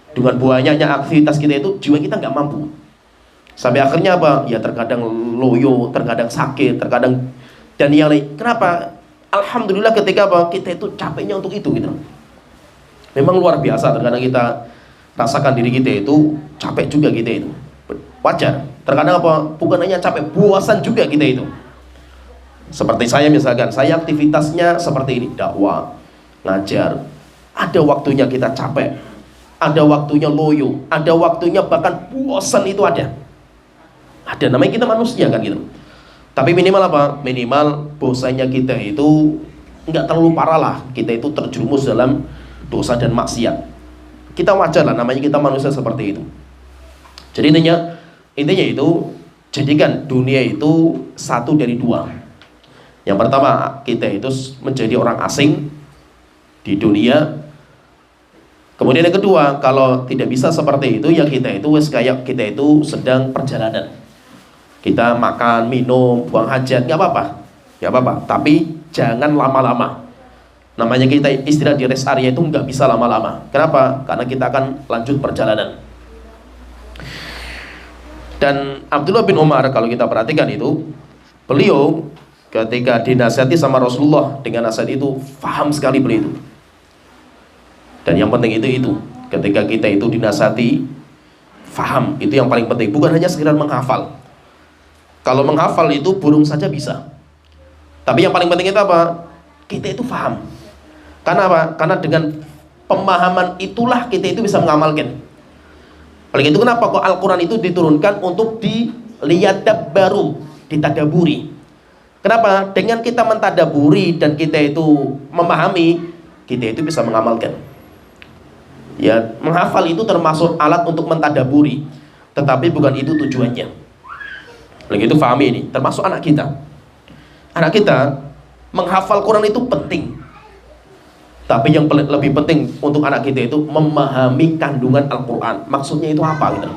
Dengan banyaknya aktivitas kita itu, jiwa kita nggak mampu. Sampai akhirnya apa? Ya terkadang loyo, terkadang sakit, terkadang dan yang lain. Kenapa? Alhamdulillah ketika apa? Kita itu capeknya untuk itu gitu. Memang luar biasa terkadang kita rasakan diri kita itu capek juga kita itu. Wajar. Terkadang apa? Bukan hanya capek, bosan juga kita itu. Seperti saya misalkan, saya aktivitasnya seperti ini, dakwah, ngajar. Ada waktunya kita capek, ada waktunya loyo, ada waktunya bahkan bosan itu ada. Ada, namanya kita manusia kan gitu. Tapi minimal apa? Minimal bosannya kita itu nggak terlalu parah lah. Kita itu terjerumus dalam dosa dan maksiat. Kita wajar lah, namanya kita manusia seperti itu. Jadi intinya itu, jadikan dunia itu satu dari dua. Yang pertama, kita itu menjadi orang asing di dunia. Kemudian yang kedua, kalau tidak bisa seperti itu, ya kita itu kayak kita itu sedang perjalanan. Kita makan, minum, buang hajat, nggak apa-apa, nggak apa-apa. Tapi jangan lama-lama. Namanya kita istirahat di rest area itu nggak bisa lama-lama. Kenapa? Karena kita akan lanjut perjalanan. Dan Abdullah bin Umar, kalau kita perhatikan itu, beliau ketika dinasihati sama Rasulullah dengan nasihat itu, paham sekali beliau itu. Dan yang penting itu ketika kita itu dinasihati, paham, itu yang paling penting. Bukan hanya sekedar menghafal. Kalau menghafal itu burung saja bisa. Tapi yang paling penting itu apa? Kita itu paham. Karena apa? Karena dengan pemahaman itulah kita itu bisa mengamalkan. Oleh itu kenapa kok Al-Quran itu diturunkan untuk baru ditadaburi. Kenapa? Dengan kita mentadaburi dan kita itu memahami, kita itu bisa mengamalkan. Ya, menghafal itu termasuk alat untuk mentadaburi, tetapi bukan itu tujuannya. Oleh itu pahami ini, termasuk anak kita. Anak kita menghafal Quran itu penting. Tapi yang lebih penting untuk anak kita itu memahami kandungan Al-Quran. Maksudnya itu apa gitu.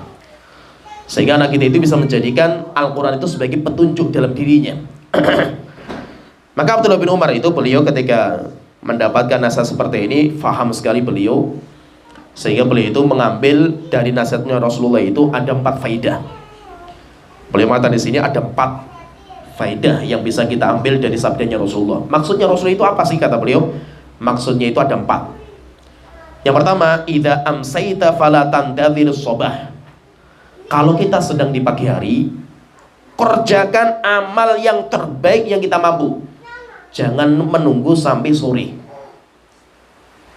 Sehingga anak kita itu bisa menjadikan Al-Quran itu sebagai petunjuk dalam dirinya. Maka Abdullah bin Umar itu, beliau ketika mendapatkan nasihat seperti ini, faham sekali beliau. Sehingga beliau itu mengambil dari nasihatnya Rasulullah itu ada 4 faidah. Beliau mengatakan di sini ada 4 faidah yang bisa kita ambil dari sabdanya Rasulullah. Maksudnya Rasulullah itu apa sih, kata beliau? Maksudnya itu ada 4. Yang pertama, idza amsayta fala tantadhir shabah. Kalau kita sedang di pagi hari, kerjakan amal yang terbaik yang kita mampu. Jangan menunggu sampai sore.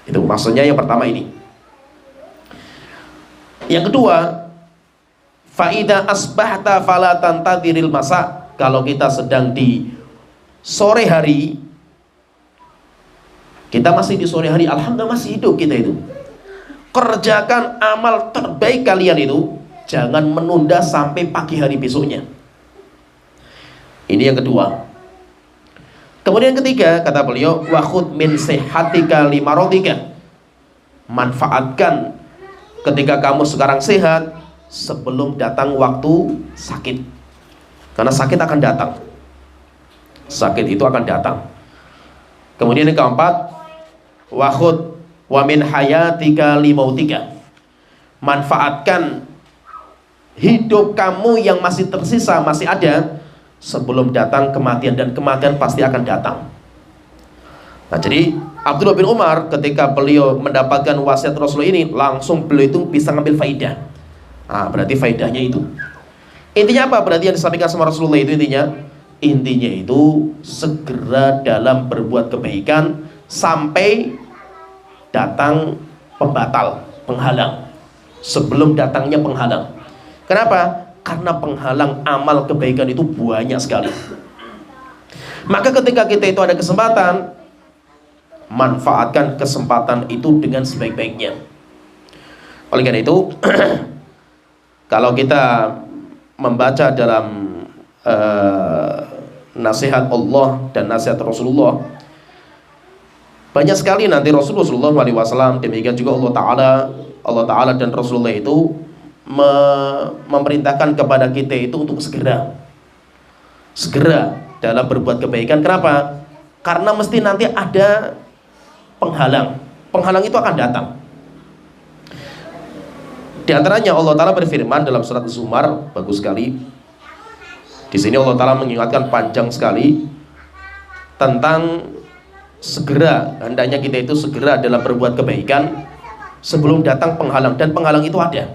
Itu maksudnya yang pertama ini. Yang kedua, fa idza asbahta fala tantadhiril masa. Kalau kita sedang di sore hari, kita masih di sore hari, alhamdulillah masih hidup kita itu. Kerjakan amal terbaik kalian itu, jangan menunda sampai pagi hari besoknya. Ini yang kedua. Kemudian yang ketiga, kata beliau, wa khudh min sihhatika li maradika. Manfaatkan ketika kamu sekarang sehat sebelum datang waktu sakit. Karena sakit akan datang. Sakit itu akan datang. Kemudian yang keempat, wa khudh wa min hayatika li mautika. Manfaatkan hidup kamu yang masih tersisa, masih ada sebelum datang kematian, dan kematian pasti akan datang. Nah, jadi Abdullah bin Umar ketika beliau mendapatkan wasiat Rasulullah ini, langsung beliau itu bisa ngambil faidah. Nah, berarti faidahnya itu. Intinya apa? Berarti yang disampaikan sama Rasulullah itu intinya itu segera dalam berbuat kebaikan sampai datang pembatal, penghalang. Sebelum datangnya penghalang. Kenapa? Karena penghalang amal kebaikan itu banyak sekali. Maka ketika kita itu ada kesempatan, manfaatkan kesempatan itu dengan sebaik-baiknya. Oleh karena itu, kalau kita membaca dalam nasihat Allah dan nasihat Rasulullah, banyak sekali nanti Rasulullah SAW, demikian juga Allah Ta'ala dan Rasulullah itu memerintahkan kepada kita itu untuk segera dalam berbuat kebaikan. Kenapa? Karena mesti nanti ada penghalang itu akan datang. Di antaranya Allah Ta'ala berfirman dalam surat Az-Zumar, bagus sekali. Di sini Allah Ta'ala mengingatkan panjang sekali tentang segera, hendaknya kita itu segera dalam berbuat kebaikan sebelum datang penghalang, dan penghalang itu ada.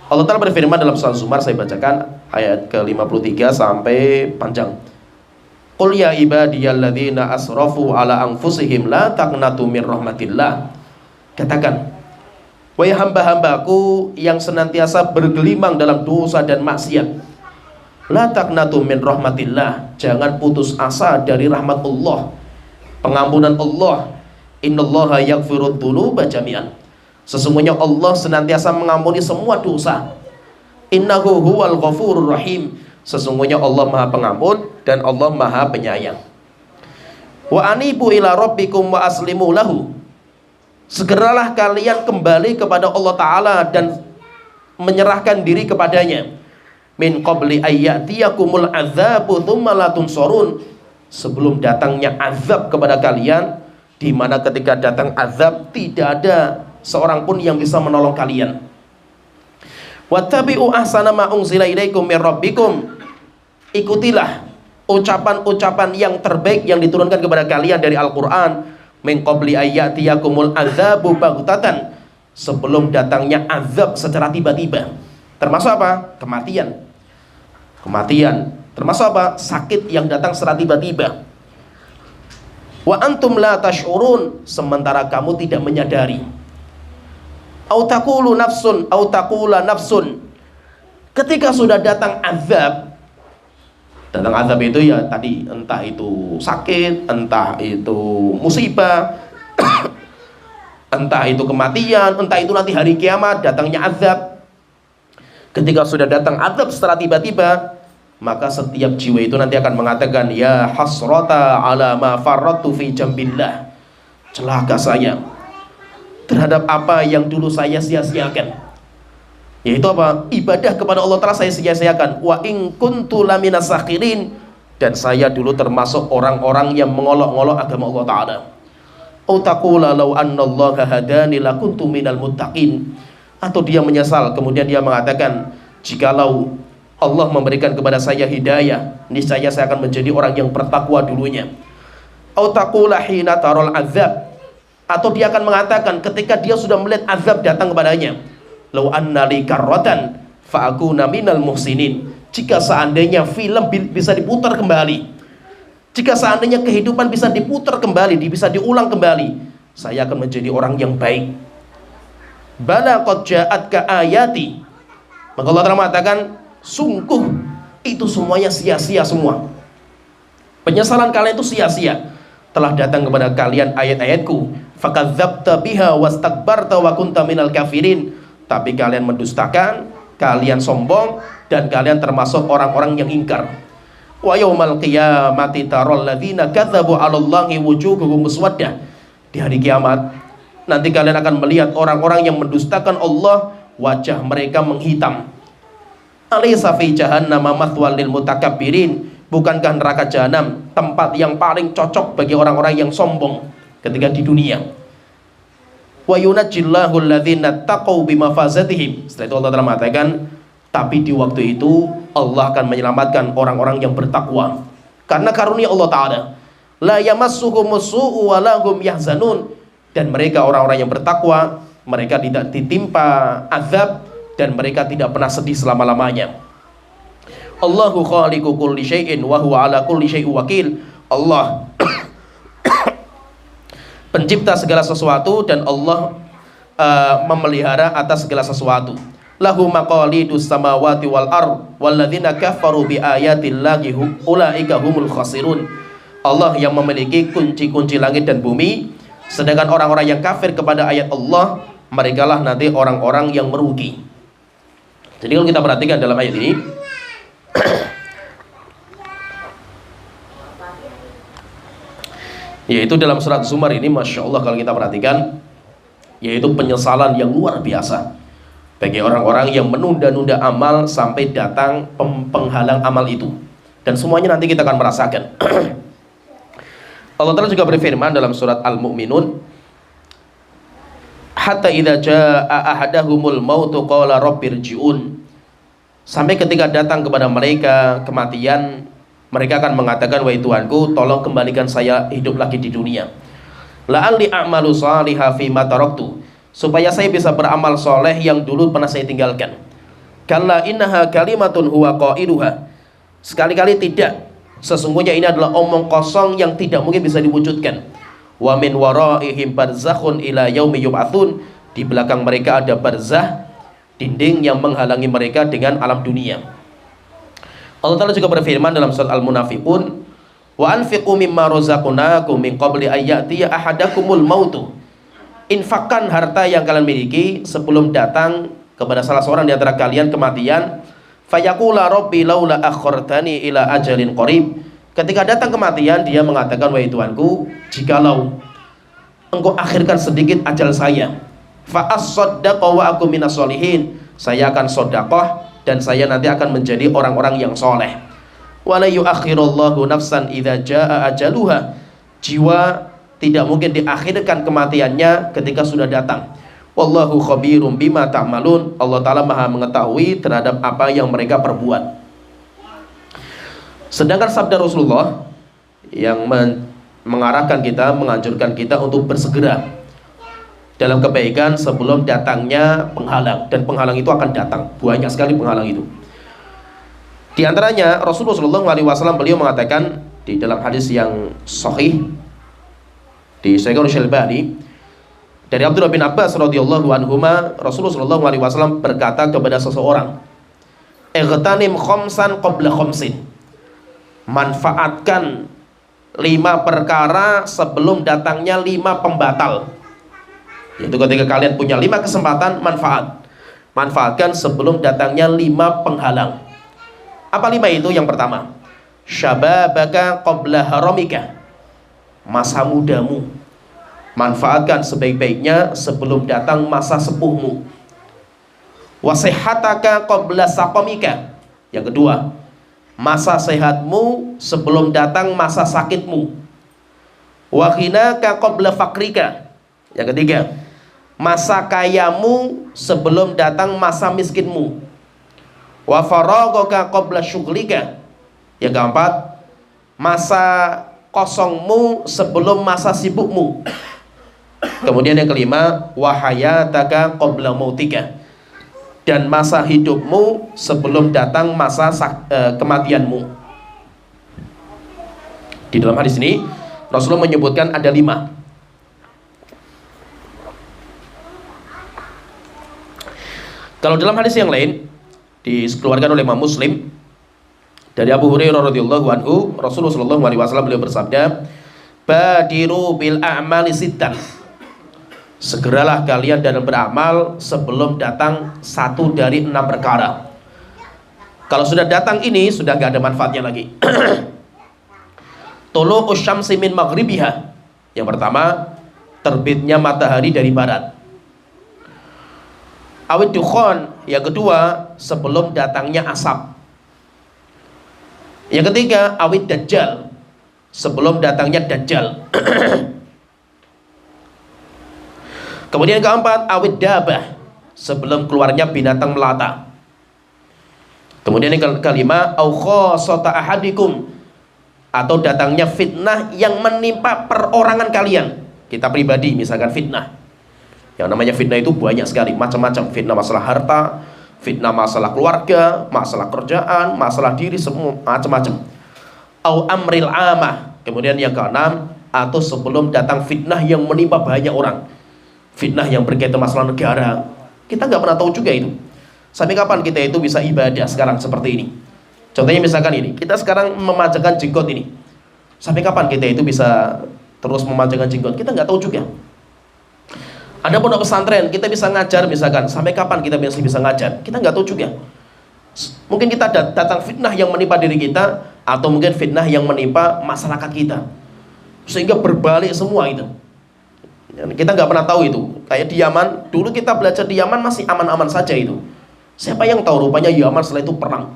Allah Ta'ala berfirman dalam surah Zumar, saya bacakan ayat ke-53 sampai panjang. Qul ya ibadiyalladzina asrafu ala anfusihim la taqnatu min rahmatillah. Katakan, wahai hamba-hambaku yang senantiasa bergelimang dalam dosa dan maksiat, la taqnatu min rahmatillah, jangan putus asa dari rahmat Allah, pengampunan Allah. Innallaha yaghfirudz dzunuba jami'an, sesungguhnya Allah senantiasa mengampuni semua dosa. Innahu huwal ghafurur rahim, sesungguhnya Allah Maha Pengampun dan Allah Maha Penyayang. Wa anibu ila rabbikum wa aslimu lahu, segeralah kalian kembali kepada Allah Ta'ala dan menyerahkan diri kepadanya. Min qabli ayyatiyakumul adzabu thumma la tunsurun, sebelum datangnya azab kepada kalian, di mana ketika datang azab tidak ada seorang pun yang bisa menolong kalian. Wattabi'u ahsana ma unzila ilaikum mir rabbikum, ikutilah ucapan-ucapan yang terbaik yang diturunkan kepada kalian dari Al-Qur'an. Min qabli ayyatiyakumul adzabu baghtatan, sebelum datangnya azab secara tiba-tiba. Termasuk apa? Kematian. Kematian. Termasuk apa? Sakit yang datang secara tiba-tiba. Wa antum la tash'urun, sementara kamu tidak menyadari. Au taqulu nafsun, au taqula nafsun, ketika sudah datang azab itu ya tadi, entah itu sakit, entah itu musibah, entah itu kematian, entah itu nanti hari kiamat datangnya azab. Ketika sudah datang azab secara tiba-tiba, maka setiap jiwa itu nanti akan mengatakan, ya hasrata ala ma farrattu fi jambillah, celaka saya terhadap apa yang dulu saya sia-siakan. Yaitu apa? Ibadah kepada Allah Ta'ala saya sia-siakan. Wa in kuntu laminas sakhirin, dan saya dulu termasuk orang-orang yang mengolok-olok agama Allah Ta'ala. Au taqula law annallaha hadani lakuntu minal muttaqin, atau dia menyesal kemudian dia mengatakan, jikalau Allah memberikan kepada saya hidayah, niscaya saya akan menjadi orang yang bertakwa dulunya. Au taqula hina taral azab, atau dia akan mengatakan ketika dia sudah melihat azab datang kepadanya, law anna li karratan fa akuna minal muhsinin, jika seandainya film bisa diputar kembali, jika seandainya kehidupan bisa diputar kembali, bisa diulang kembali, saya akan menjadi orang yang baik. Bala qad ja'atka ayati, maka Allah Ta'ala mengatakan, sungguh itu semuanya sia-sia semua. Penyesalan kalian itu sia-sia. Telah datang kepada kalian ayat-ayatku, fakadzabta biha wastakbarta wa kunta minal kafirin, tapi kalian mendustakan, kalian sombong, dan kalian termasuk orang-orang yang ingkar. Wa yaumal qiyamati taral ladzina kadzabu 'alallahi wujuhuhum muswaddah, di hari kiamat nanti kalian akan melihat orang-orang yang mendustakan Allah, wajah mereka menghitam. Alaysa fi jahannama mathwal lil mutakabbirin, bukankah neraka jahanam tempat yang paling cocok bagi orang-orang yang sombong ketika di dunia. Wa yunajjillahu alladzina taqaw bimafazatihim, setelah itu Allah Ta'ala mengatakan, tapi di waktu itu Allah akan menyelamatkan orang-orang yang bertakwa karena karunia Allah Ta'ala. La yamassuhumus su'u wa lahum yahzanun, dan mereka orang-orang yang bertakwa, mereka tidak ditimpa azab dan mereka tidak pernah sedih selama-lamanya. Allahu khaliqu kulli syai'in wa huwa ala kulli syai'in wakil. Allah pencipta segala sesuatu dan Allah memelihara atas segala sesuatu. Lahu maqalidus samawati wal ard walladzina kafaru bi ayatillahi ulaika humul khasirun. Allah yang memiliki kunci-kunci langit dan bumi, sedangkan orang-orang yang kafir kepada ayat Allah, merekalah nanti orang-orang yang merugi. Jadi kalau kita perhatikan dalam ayat ini, yaitu dalam surat Zumar ini, Masya Allah kalau kita perhatikan, yaitu penyesalan yang luar biasa bagi orang-orang yang menunda-nunda amal sampai datang penghalang amal itu. Dan semuanya nanti kita akan merasakan. Allah Ta'ala juga berfirman dalam surat Al-Mu'minun, hatta idza jaa ahadahumul mautu qala rabbirji'un, sampai ketika datang kepada mereka kematian, mereka akan mengatakan, wahai Tuhanku, tolong kembalikan saya hidup lagi di dunia. La'alli a'malu salihah fima taraktu, supaya saya bisa beramal soleh yang dulu pernah saya tinggalkan. Kalla innaha kalimatun huwa qailuha. Sekali-kali tidak. Sesungguhnya ini adalah omong kosong yang tidak mungkin bisa diwujudkan. Wa min waraihim barzakhun ila yaumi yub'atsun. Di belakang mereka ada barzah, dinding yang menghalangi mereka dengan alam dunia. Allah Ta'ala juga berfirman dalam surat Al-Munafiqun, wa anfiqu mimma razaqnakum min qabli ayyatiya ahadakumul mautu. Infakkan harta yang kalian miliki sebelum datang kepada salah seorang di antara kalian kematian. Fayaqula rabbi laula akhartani ila ajalin qarib. Ketika datang kematian, dia mengatakan, wahai Tuhanku, jikalau engkau akhirkan sedikit ajal saya, fa as-saddaqa wa aku minas solihin, saya akan sedekah dan saya nanti akan menjadi orang-orang yang soleh. Wala yuakhirullahu nafsan idza jaa ajaluha. Jiwa tidak mungkin diakhirkan kematiannya ketika sudah datang. Wallahu khabirum bima ta'malun. Allah Ta'ala maha mengetahui terhadap apa yang mereka perbuat. Sedangkan sabda Rasulullah yang mengarahkan kita, menganjurkan kita untuk bersegera dalam kebaikan sebelum datangnya penghalang. Dan penghalang itu akan datang, banyak sekali penghalang itu. Di antaranya Rasulullah SAW beliau mengatakan di dalam hadis yang sahih di Sahih Al-Albani dari Abdullah bin Abbas radhiyallahu anhuma, Rasulullah SAW berkata kepada seseorang, "Ightanim khamsan qabla khamsin." Manfaatkan 5 perkara sebelum datangnya 5 pembatal. Yaitu ketika kalian punya 5 kesempatan, manfaatkan sebelum datangnya 5 penghalang. Apa 5 itu? Yang pertama, syababaka qabla haramika. Masa mudamu manfaatkan sebaik-baiknya sebelum datang masa sepuhmu. Wasihataka qabla saqamika. Yang kedua, masa sehatmu sebelum datang masa sakitmu. Wa ghinaka qabla fakrika. Yang ketiga, masa kayamu sebelum datang masa miskinmu. Wa faraghaka qabla syughlika. Yang keempat, masa kosongmu sebelum masa sibukmu. Kemudian yang kelima, wa hayataka qabla mautika. Dan masa hidupmu sebelum datang masa kematianmu. Di dalam hadis ini Rasulullah menyebutkan ada 5. Kalau dalam hadis yang lain dikeluarkan oleh Imam Muslim dari Abu Hurairah radhiyallahu anhu, Rasulullah SAW beliau bersabda, "Badiru bil a'mali sittan." Segeralah kalian dalam beramal sebelum datang 1 dari 6 perkara. Kalau sudah datang ini sudah gak ada manfaatnya lagi. Tulu'us syamsi min maghribiha. Yang pertama, terbitnya matahari dari barat. Awid dukhon. Yang kedua, sebelum datangnya asap. Yang ketiga, awid dajjal. Sebelum datangnya dajjal. Kemudian yang keempat, awid dabah. Sebelum keluarnya binatang melata. Kemudian yang kelima, au khosata ahadikum. Atau datangnya fitnah yang menimpa perorangan kalian. Kita pribadi misalkan fitnah. Yang namanya fitnah itu banyak sekali, macam-macam. Fitnah masalah harta, fitnah masalah keluarga, masalah kerjaan, masalah diri, semua macam-macam. Au amril amah. Kemudian yang keenam, atau sebelum datang fitnah yang menimpa banyak orang. Fitnah yang berkaitan masalah negara. Kita nggak pernah tahu juga itu. Sampai kapan kita itu bisa ibadah sekarang seperti ini? Contohnya misalkan ini, kita sekarang memanjangkan jenggot ini. Sampai kapan kita itu bisa terus memanjangkan jenggot? Kita nggak tahu juga. Ada pondok pesantren, kita bisa ngajar misalkan. Sampai kapan kita bisa ngajar? Kita nggak tahu juga. Mungkin kita datang fitnah yang menimpa diri kita, atau mungkin fitnah yang menimpa masyarakat kita, sehingga berbalik semua itu. Kita nggak pernah tahu itu. Kayak di Yaman, dulu kita belajar di Yaman masih aman-aman saja itu. Siapa yang tahu rupanya Yaman setelah itu perang.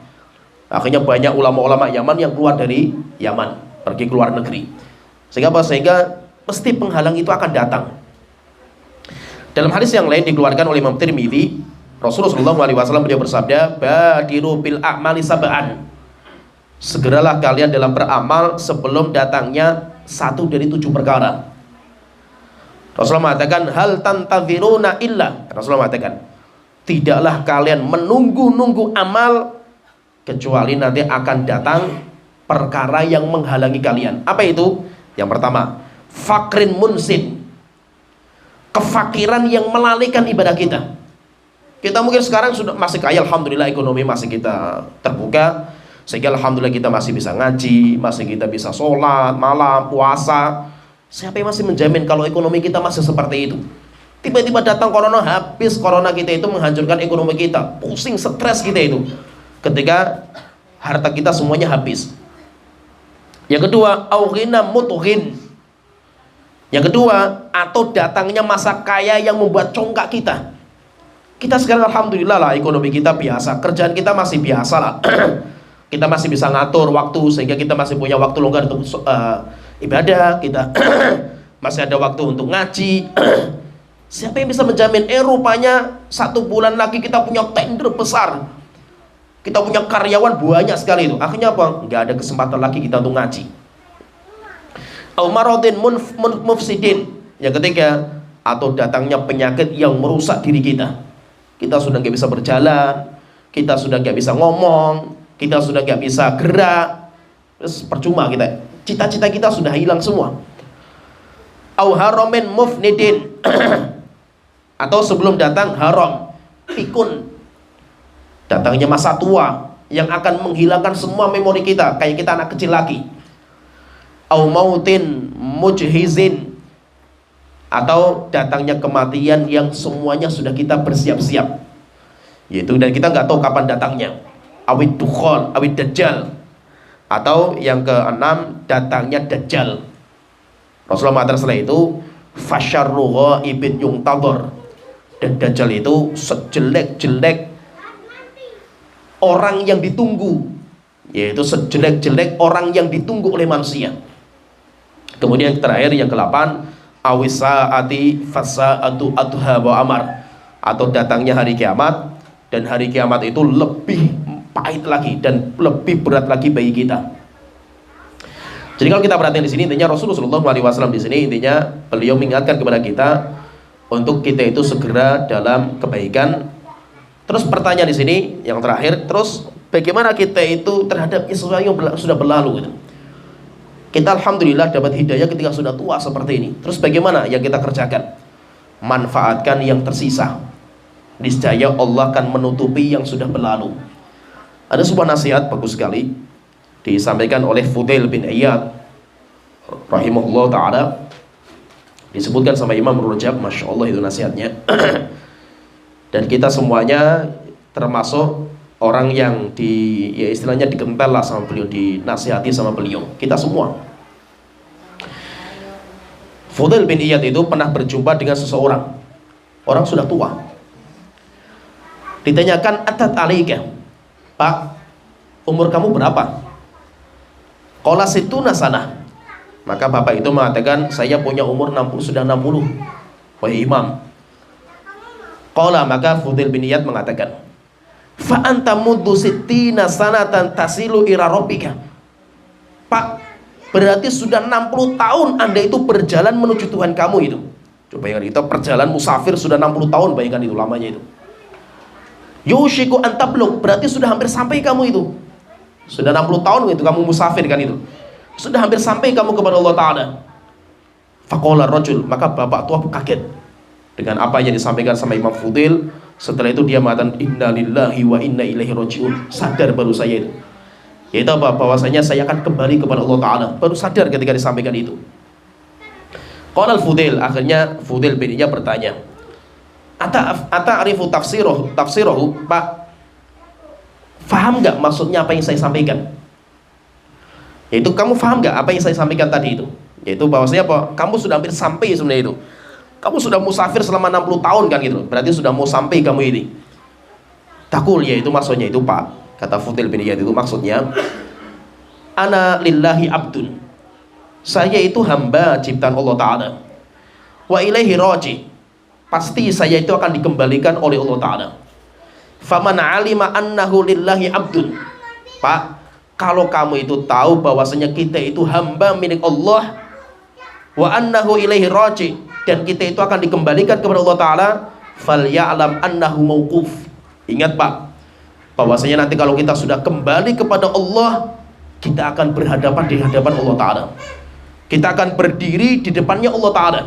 Akhirnya banyak ulama-ulama Yaman yang keluar dari Yaman, pergi ke luar negeri. Sehingga apa? Sehingga pasti penghalang itu akan datang. Dalam hadis yang lain dikeluarkan oleh Imam Tirmidzi, Rasulullah SAW beliau bersabda, "Badiru bil a'mali sab'an." Segeralah kalian dalam beramal sebelum datangnya 1 dari 7 perkara. Rasulullah mengatakan hal tantadziruna illa, Rasulullah mengatakan tidaklah kalian menunggu-nunggu amal kecuali nanti akan datang perkara yang menghalangi kalian. Apa itu? Yang pertama, fakrin munsin, kefakiran yang melalaikan ibadah kita. Kita mungkin sekarang sudah masih kaya, alhamdulillah ekonomi masih kita terbuka, sehingga alhamdulillah kita masih bisa ngaji, masih kita bisa sholat malam, puasa. Siapa yang masih menjamin kalau ekonomi kita masih seperti itu? Tiba-tiba datang corona, habis corona kita itu menghancurkan ekonomi kita, pusing, stres kita itu ketika harta kita semuanya habis. Yang kedua, aughina mutghin. Yang kedua, atau datangnya masa kaya yang membuat congkak kita. Kita sekarang alhamdulillah lah, ekonomi kita biasa, kerjaan kita masih biasa lah. Kita masih bisa ngatur waktu sehingga kita masih punya waktu longgar untuk ibadah, kita masih ada waktu untuk ngaji. Siapa yang bisa menjamin rupanya 1 bulan lagi kita punya tender besar, kita punya karyawan banyak sekali itu, akhirnya apa? Nggak ada kesempatan lagi kita untuk ngaji. Aumarodin mufsidin. Yang ketiga, atau datangnya penyakit yang merusak diri kita. Kita sudah nggak bisa berjalan, kita sudah nggak bisa ngomong, kita sudah nggak bisa gerak, terus percuma kita, cita-cita kita sudah hilang semua. Au haramin mufnidin. Atau sebelum datang haram, pikun, datangnya masa tua yang akan menghilangkan semua memori kita, kayak kita anak kecil lagi. Au mautin mujhizin. Atau datangnya kematian yang semuanya sudah kita bersiap-siap, yaitu dan kita nggak tahu kapan datangnya. Awid dukhol, awid dajjal. Atau yang keenam, datangnya dajjal. Rasulullah mengatakan setelah itu, fasyarru ghaibin yungtadhar. Dan dajjal itu sejelek-jelek orang yang ditunggu, yaitu sejelek-jelek orang yang ditunggu oleh manusia. Kemudian yang terakhir, yang ke-8, awisaati fasaatu adha wa amar. Atau datangnya hari kiamat, dan hari kiamat itu lebih pahit lagi dan lebih berat lagi bagi kita. Jadi kalau kita perhatikan di sini, intinya Rasulullah SAW di sini intinya beliau mengingatkan kepada kita untuk kita itu segera dalam kebaikan. Terus pertanyaan di sini yang terakhir, terus bagaimana kita itu terhadap sesuatu yang sudah berlalu gitu. Kita alhamdulillah dapat hidayah ketika sudah tua seperti ini. Terus bagaimana yang kita kerjakan? Manfaatkan yang tersisa. Niscaya Allah akan menutupi yang sudah berlalu. Ada sebuah nasihat bagus sekali disampaikan oleh Fudail bin Iyad rahimahullah ta'ala, disebutkan sama Imam Rajab, Masya Allah itu nasihatnya. Dan kita semuanya termasuk orang yang ya istilahnya dikental lah sama beliau, dinasihati sama beliau, kita semua. Fudail bin Iyad itu pernah berjumpa dengan seseorang, orang sudah tua. Ditanyakan, atat alaika, Pak, umur kamu berapa? Qala situna sanah. Maka bapak itu mengatakan, saya punya umur 60, sudah 60. Wahai imam. Qala, maka Fudail bin Iyad mengatakan, fa anta muddu sittina sanatan tasilu ila rabbika. Pak, berarti sudah 60 tahun Anda itu berjalan menuju Tuhan kamu itu. Coba bayangkan, kita perjalanan musafir sudah 60 tahun, bayangkan itu lamanya itu. Yushiku antabluk, berarti sudah hampir sampai kamu itu. Sudah 60 tahun itu kamu musafir kan itu. Sudah hampir sampai kamu kepada Allah Ta'ala. Faqala rajul, maka bapak tua kaget dengan apa yang disampaikan sama Imam Fudail. Setelah itu dia mengatakan, inna lillahi wa inna ilaihi raji'un. Sadar baru saya itu, yaitu bahwasanya saya akan kembali kepada Allah Ta'ala. Baru sadar ketika disampaikan itu. Qala al-Fudail, akhirnya Fudail bin Iyad bertanya, Ata arifu tafsirahu, Pak, faham gak maksudnya apa yang saya sampaikan? Yaitu kamu faham gak apa yang saya sampaikan tadi itu? Yaitu bahwasanya apa? Kamu sudah hampir sampai sebenarnya itu. Kamu sudah musafir selama 60 tahun kan gitu. Berarti sudah mau sampai kamu ini. Takul, yaitu maksudnya itu Pak, kata Fudail bin Iyad itu maksudnya, ana lillahi abdun, saya itu hamba ciptaan Allah Ta'ala, wa ilaihi raji, pasti saya itu akan dikembalikan oleh Allah Ta'ala. Faman alima annahu lillahi abdun. Pak, kalau kamu itu tahu bahwasanya kita itu hamba milik Allah, wa annahu ilaihi raji, dan kita itu akan dikembalikan kepada Allah Ta'ala, falyalam annahu mauquf. Ingat Pak, bahwasanya nanti kalau kita sudah kembali kepada Allah, kita akan berhadapan di hadapan Allah Ta'ala. Kita akan berdiri di depannya Allah Ta'ala.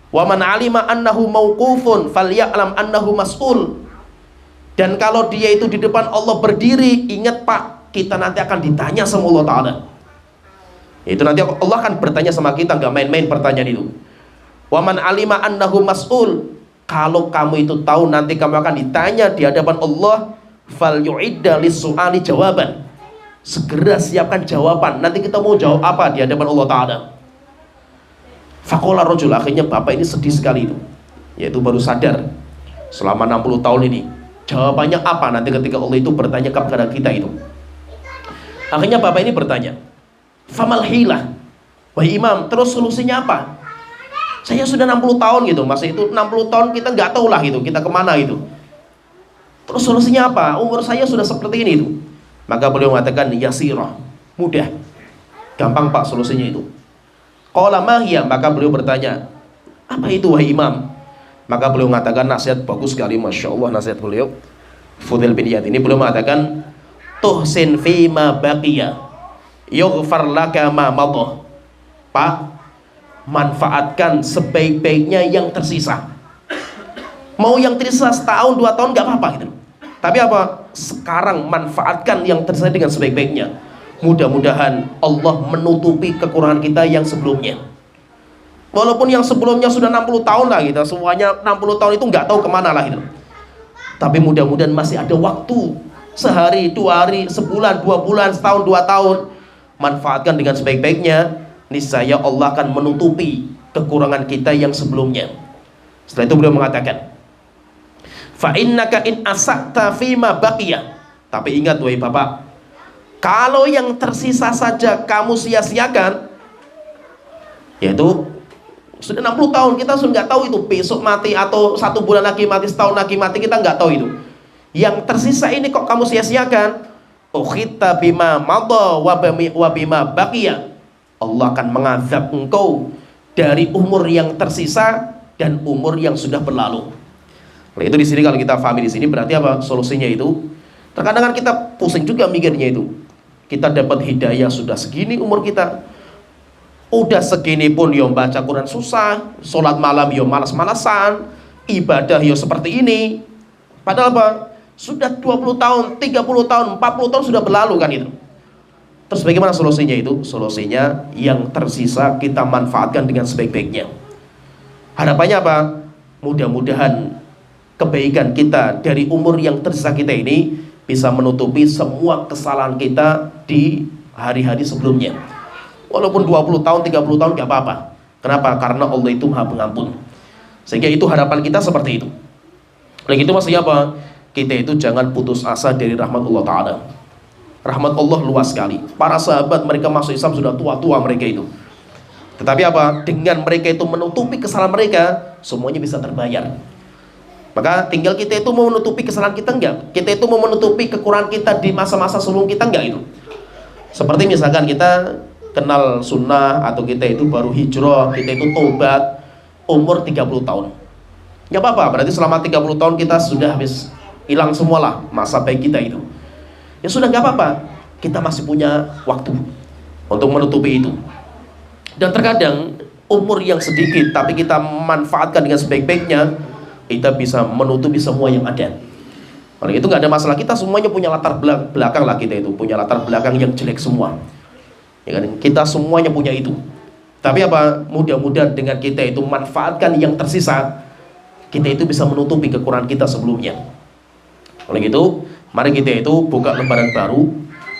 Wa man alima annahu mauqufun falyalam annahu mas'ul. Dan kalau dia itu di depan Allah berdiri, ingat Pak, kita nanti akan ditanya sama Allah Ta'ala. Itu nanti Allah akan bertanya sama kita, nggak main-main pertanyaan itu. Wa man alima annahu mas'ul. Kalau kamu itu tahu nanti kamu akan ditanya di hadapan Allah, fal yu'idda lis-su'ali jawaban. Segera siapkan jawaban. Nanti kita mau jawab apa di hadapan Allah Ta'ala. Faqala rajul, akhirnya bapak ini sedih sekali itu. Yaitu baru sadar selama 60 tahun ini jawabannya apa nanti ketika Allah itu bertanya kepada kita itu. Akhirnya bapak ini bertanya, famal hilah, wahai imam, terus solusinya apa? Saya sudah 60 tahun gitu, masih itu 60 tahun kita nggak tahu lah gitu, kita kemana gitu. Terus solusinya apa? Umur saya sudah seperti ini itu. Maka beliau mengatakan, yasirah, mudah, gampang Pak solusinya itu. Qala ma hiya, maka beliau bertanya, apa itu wahai imam? Maka beliau mengatakan, nasihat bagus sekali, Masya Allah nasihat beliau. Fudail bin Iyad ini beliau mengatakan, tuhsin fima baqiya yughfar laka ma madha. Pak, manfaatkan sebaik-baiknya yang tersisa. Mau yang tersisa setahun, 2 tahun gak apa-apa gitu. Tapi apa? Sekarang manfaatkan yang tersisa dengan sebaik-baiknya. Mudah-mudahan Allah menutupi kekurangan kita yang sebelumnya. Walaupun yang sebelumnya sudah 60 tahun lah gitu, semuanya 60 tahun itu nggak tahu kemana lah gitu. Tapi mudah-mudahan masih ada waktu, sehari, 2 hari, sebulan, 2 bulan, setahun, 2 tahun. Manfaatkan dengan sebaik-baiknya, niscaya Allah akan menutupi kekurangan kita yang sebelumnya. Setelah itu beliau mengatakan, fa innaka in asakta fima baqiya. Tapi ingat wahai bapak, kalau yang tersisa saja kamu sia-siakan, yaitu sudah 60 tahun kita sudah nggak tahu itu besok mati atau 1 bulan lagi mati, setahun lagi mati, kita nggak tahu itu. Yang tersisa ini kok kamu sia-siakan, ukhita bima madha wa bima baqiya. Allah akan mengazab engkau dari umur yang tersisa dan umur yang sudah berlalu. Nah, itu di sini kalau kita pahami di sini berarti apa solusinya itu? Terkadang kan kita pusing juga mikirnya itu. Kita dapat hidayah sudah segini umur kita. Udah segini pun yo baca Quran susah, sholat malam yo malas-malasan, ibadah yo seperti ini. Padahal apa? Sudah 20 tahun, 30 tahun, 40 tahun sudah berlalu kan itu. Terus bagaimana solusinya itu? Solusinya yang tersisa kita manfaatkan dengan sebaik-baiknya. Harapannya apa? Mudah-mudahan kebaikan kita dari umur yang tersisa kita ini bisa menutupi semua kesalahan kita di hari-hari sebelumnya. Walaupun 20 tahun, 30 tahun gak apa-apa. Kenapa? Karena Allah itu Maha Pengampun. Sehingga itu harapan kita seperti itu. Oleh itu maksudnya apa? Kita itu jangan putus asa dari rahmat Allah Ta'ala. Rahmat Allah luas sekali. Para sahabat mereka masuk Islam sudah tua-tua mereka itu. Tetapi apa? Dengan mereka itu menutupi kesalahan mereka, semuanya bisa terbayar. Maka tinggal kita itu mau menutupi kesalahan kita enggak? Kita itu mau menutupi kekurangan kita di masa-masa sebelum kita enggak itu? Seperti misalkan kita kenal sunnah atau kita itu baru hijrah, kita itu tobat umur 30 tahun. Enggak apa-apa, berarti selama 30 tahun kita sudah habis hilang semualah masa baik kita itu. Ya sudah enggak apa-apa, kita masih punya waktu untuk menutupi itu. Dan terkadang umur yang sedikit tapi kita manfaatkan dengan sebaik-baiknya, kita bisa menutupi semua yang ada. Oleh itu nggak ada masalah, kita semuanya punya latar belakang lah, kita itu punya latar belakang yang jelek semua. Ya kan? Kita semuanya punya itu. Tapi apa? Mudah-mudahan dengan kita itu manfaatkan yang tersisa, kita itu bisa menutupi kekurangan kita sebelumnya. Oleh itu, mari kita itu buka lembaran baru.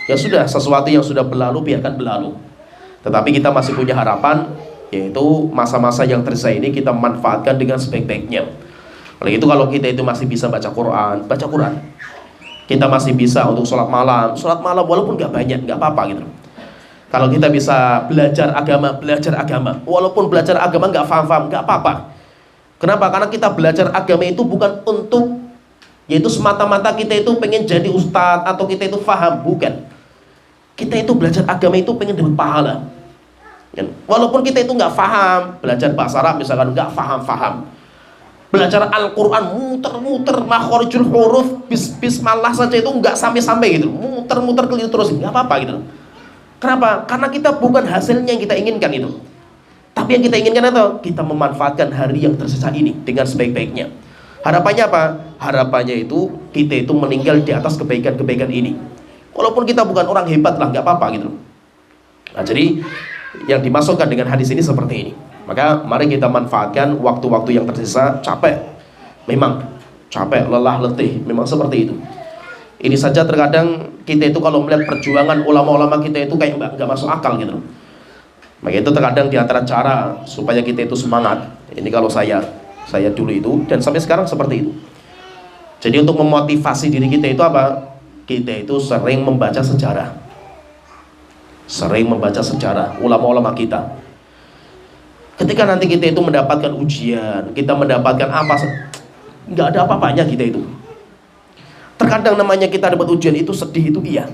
Ya sudah, sesuatu yang sudah berlalu biarkan berlalu. Tetapi kita masih punya harapan, yaitu masa-masa yang tersisa ini kita manfaatkan dengan sebaik-baiknya. Oleh itu kalau kita itu masih bisa baca Quran, baca Quran. Kita masih bisa untuk sholat malam walaupun gak banyak, gak apa-apa gitu. Kalau kita bisa belajar agama, walaupun belajar agama gak paham-paham, gak apa-apa. Kenapa? Karena kita belajar agama itu bukan untuk, yaitu semata-mata kita itu pengen jadi ustadz atau kita itu paham, bukan. Kita itu belajar agama itu pengen dapat pahala. Walaupun kita itu nggak paham, belajar bahasa Arab misalkan nggak paham, belajar Al-Quran muter-muter makhorijul huruf bismillah saja itu nggak sampai-sampai gitu, muter-muter keliru terus, nggak apa-apa gitu. Kenapa? Karena kita bukan hasilnya yang kita inginkan itu. Tapi yang kita inginkan itu kita memanfaatkan hari yang tersisa ini dengan sebaik-baiknya. Harapannya apa? Harapannya itu kita itu meninggal di atas kebaikan-kebaikan ini. Walaupun kita bukan orang hebat lah, nggak apa-apa gitu. Nah, jadi yang dimasukkan dengan hadis ini seperti ini. Maka mari kita manfaatkan waktu-waktu yang tersisa. Capek, memang capek, lelah, letih, memang seperti itu. Ini saja terkadang kita itu kalau melihat perjuangan ulama-ulama kita itu kayak nggak masuk akal gitu. Maka itu terkadang di antara cara supaya kita itu semangat. Ini kalau saya dulu itu dan sampai sekarang seperti itu. Jadi untuk memotivasi diri kita itu apa? Kita itu sering membaca sejarah. Sering membaca sejarah ulama-ulama kita. Ketika nanti kita itu mendapatkan ujian, kita mendapatkan apa, nggak ada apa-apanya kita itu. Terkadang namanya kita dapat ujian itu sedih itu iya,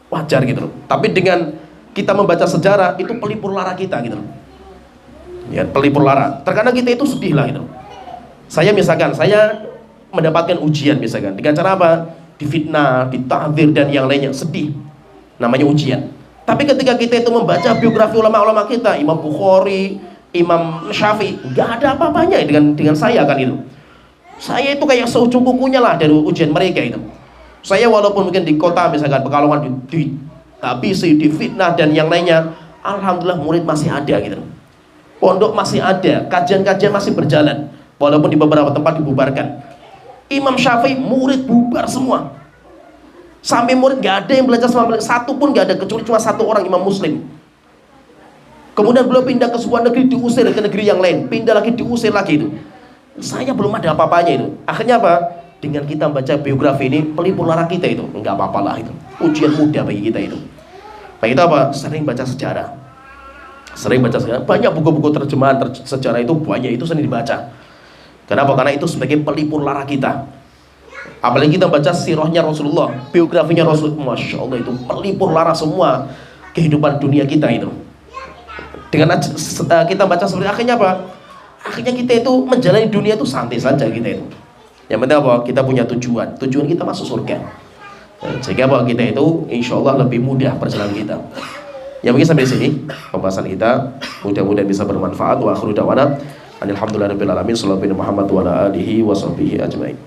wajar gitu loh. Tapi dengan kita membaca sejarah itu pelipur lara kita gitu loh. Ya, pelipur lara. Terkadang kita itu sedih lah gitu. Saya misalkan, saya mendapatkan ujian misalkan dengan cara apa? Difitnah, ditahdir dan yang lainnya, sedih. Namanya ujian. Tapi ketika kita itu membaca biografi ulama-ulama kita, Imam Bukhari, Imam Syafi'i, nggak ada apa-apanya dengan saya kan itu. Saya itu kayak seujung kukunya lah dari ujian mereka itu. Saya walaupun mungkin di kota misalkan Pekalongan dihabisi, difitnah dan yang lainnya, alhamdulillah murid masih ada gitu. Pondok masih ada, kajian-kajian masih berjalan, walaupun di beberapa tempat dibubarkan. Imam Syafi'i murid bubar semua. Sampai murid gak ada yang belajar sama beliau, satu pun gak ada, kecuali cuma satu orang Imam Muslim. Kemudian beliau pindah ke sebuah negeri, diusir ke negeri yang lain, pindah lagi, diusir lagi itu. Saya belum ada apa-apanya itu. Akhirnya apa? Dengan kita membaca biografi ini, pelipur lara kita itu, enggak apa-apalah itu. Ujian mudah bagi kita itu. Nah itu apa? Sering baca sejarah. Sering baca sejarah. Banyak buku-buku terjemahan sejarah itu banyak, itu sering dibaca. Kenapa? Karena itu sebagai pelipur lara kita. Apalagi kita baca sirahnya Rasulullah, biografinya Rasulullah, Masya Allah itu pelipur lara semua kehidupan dunia kita itu. Dengan kita baca seperti akhirnya apa? Akhirnya kita itu menjalani dunia itu santai saja kita itu. Yang penting apa? Kita punya tujuan kita masuk surga. Sehingga apa? Kita itu insya Allah lebih mudah perjalanan kita. Ya mungkin sampai sini pembahasan kita, mudah-mudahan bisa bermanfaat. Wa akhiru da'wana alhamdulillahirabbil alamin, sallallahu alaihi Muhammad wa ala alihi wa sahbihi ajmain.